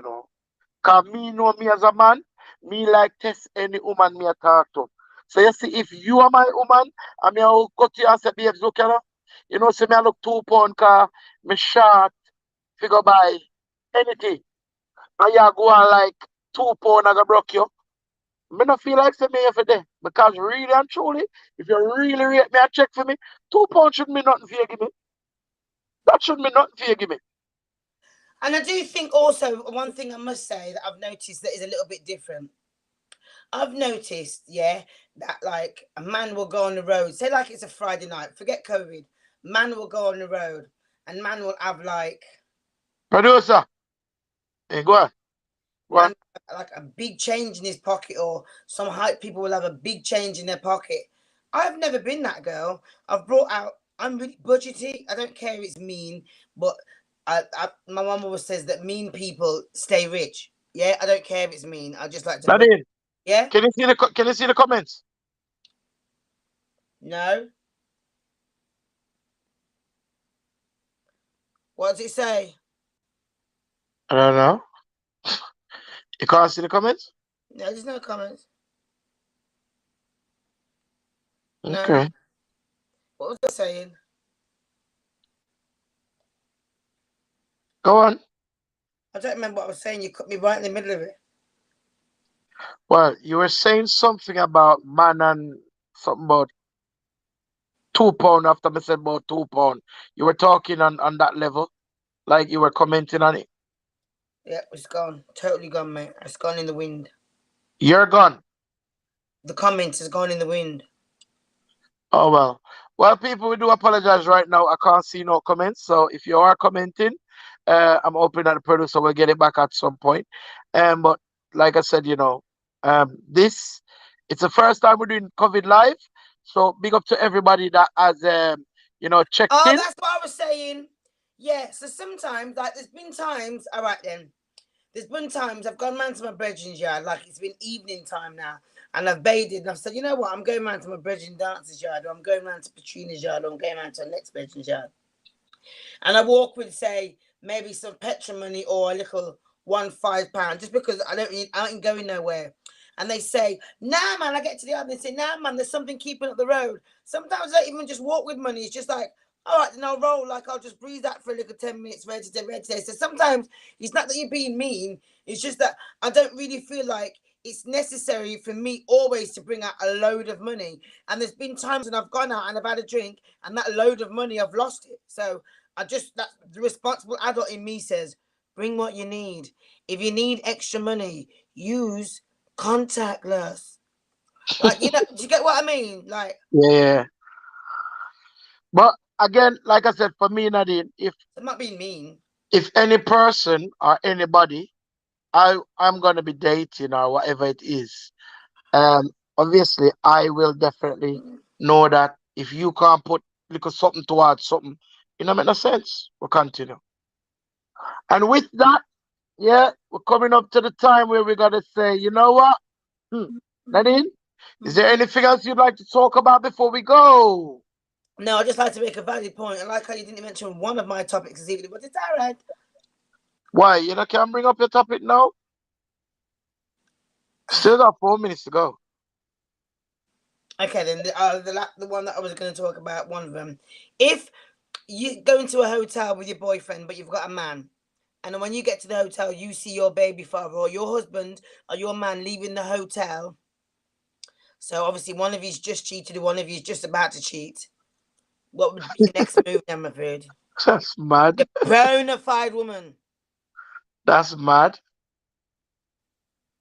Cause me know me as a man, me like test any woman me a talk to. So you see, if you are my woman, I mean, I'll go to you and say, babes, look at her. See me I look 2 pound car, me short, figure by anything. And you go on like 2 pound, I go broke you. Me not feel like say me every day. Because really and truly, if you really rate me and check for me, 2 pounds shouldn't be nothing for you give me. That shouldn't be nothing for you give me. And I do think also one thing I must say that I've noticed that is a little bit different. I've noticed, yeah, that like a man will go on the road, say like it's a Friday night, forget COVID. Man will go on the road and man will have Producer, hey, go on. Go on. man like a big change in his pocket, or some hype people will have a big change in their pocket. I've never been that girl. I've brought out. I'm really budgety. I don't care if it's mean, but my mum always says that mean people stay rich. Yeah, I don't care if it's mean. I just like to budget. Nadine, Yeah, can you see the comments? no. What does it say? I don't know. You can't see the comments? No, there's no comments. No. Okay. What was I saying? Go on. I don't remember what I was saying. You cut me right in the middle of it. Well, you were saying something about man and something about 2 pound after me said about 2 pound. You were talking on that level, like you were commenting on it. Yeah, it's gone. Totally gone, mate. It's gone in the wind. You're gone. The comment has gone in the wind. Oh well. Well, people, we do apologize right now. I can't see no comments. So if you are commenting, I'm hoping that the producer will get it back at some point. But like I said, this it's the first time we're doing COVID live. So big up to everybody that has checked Oh, in. that's what I was saying. Yeah, so sometimes, like, there's been times, all right then, there's been times I've gone round to my brethren's yard, like it's been evening time now, and I've bathed and I've said, you know what, I'm going round to my brethren's dancer's yard, or I'm going round to Patrina's yard, or I'm going round to the next brethren's yard. And I walk with, say, maybe some petrol money or a little £1 5, just because I ain't going nowhere. And they say, nah, man, I get to the yard and they say, nah, man, there's something keeping up the road. Sometimes I don't even just walk with money. It's just like, all right, then I'll roll. Like, I'll just breathe that for a little 10 minutes, ready today. So sometimes it's not that you're being mean. It's just that I don't really feel like it's necessary for me always to bring out a load of money. And there's been times when I've gone out and I've had a drink and that load of money, I've lost it. So that's the responsible adult in me says, bring what you need. If you need extra money, use contactless. Like, do you get what I mean? Like, Yeah. But again, like I said, for me, Nadine, I'm not being mean. if any person or anybody I'm gonna be dating or whatever it is, obviously I will definitely know that if you can't put little something towards something, make no sense. We'll continue. And with that, yeah, we're coming up to the time where we gotta say, you know what? Nadine, is there anything else you'd like to talk about before we go? No, I'd just like to make a valid point. I like how you didn't mention one of my topics this evening, but it's all right. Why? Can't bring up your topic now? Still got 4 minutes to go. Okay, then the one that I was going to talk about, one of them. If you go into a hotel with your boyfriend, but you've got a man, and then when you get to the hotel, you see your baby father or your husband or your man leaving the hotel. So obviously one of you's just cheated, and one of you's just about to cheat. What would be your next move, Nyamafood? That's mad. You're a bona fide woman. That's mad.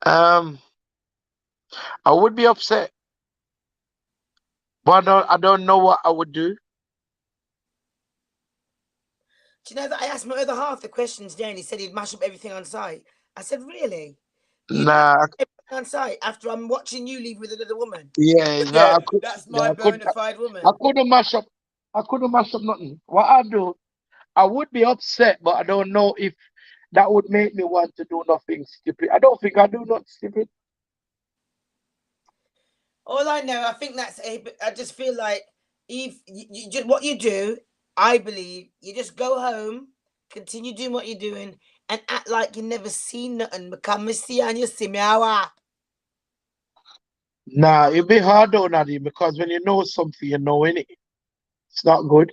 Um, I would be upset, but I don't know what I would do. Do you know that I asked my other half the question today and he said he'd mash up everything on site? I said, really? You'd mash Nah, up everything on site after I'm watching you leave with another woman? yeah, no, Yeah, I could, that's yeah, my bona fide woman. I couldn't mash up. I couldn't mash up nothing. What I do, I would be upset, but I don't know if that would make me want to do nothing stupid. I don't think I do nothing stupid. All I know, I think I just feel like if you just what you do, I believe you just go home, continue doing what you're doing, and act like you never seen nothing. Because me see and you see me, how? Nah, it'd be hard though, Nadine, because when you know something, you know it. It's not good.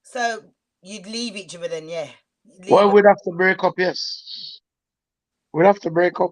So you'd leave each other then, yeah. You'd Well, leave. we'd have to break up, yes. We'd have to break up.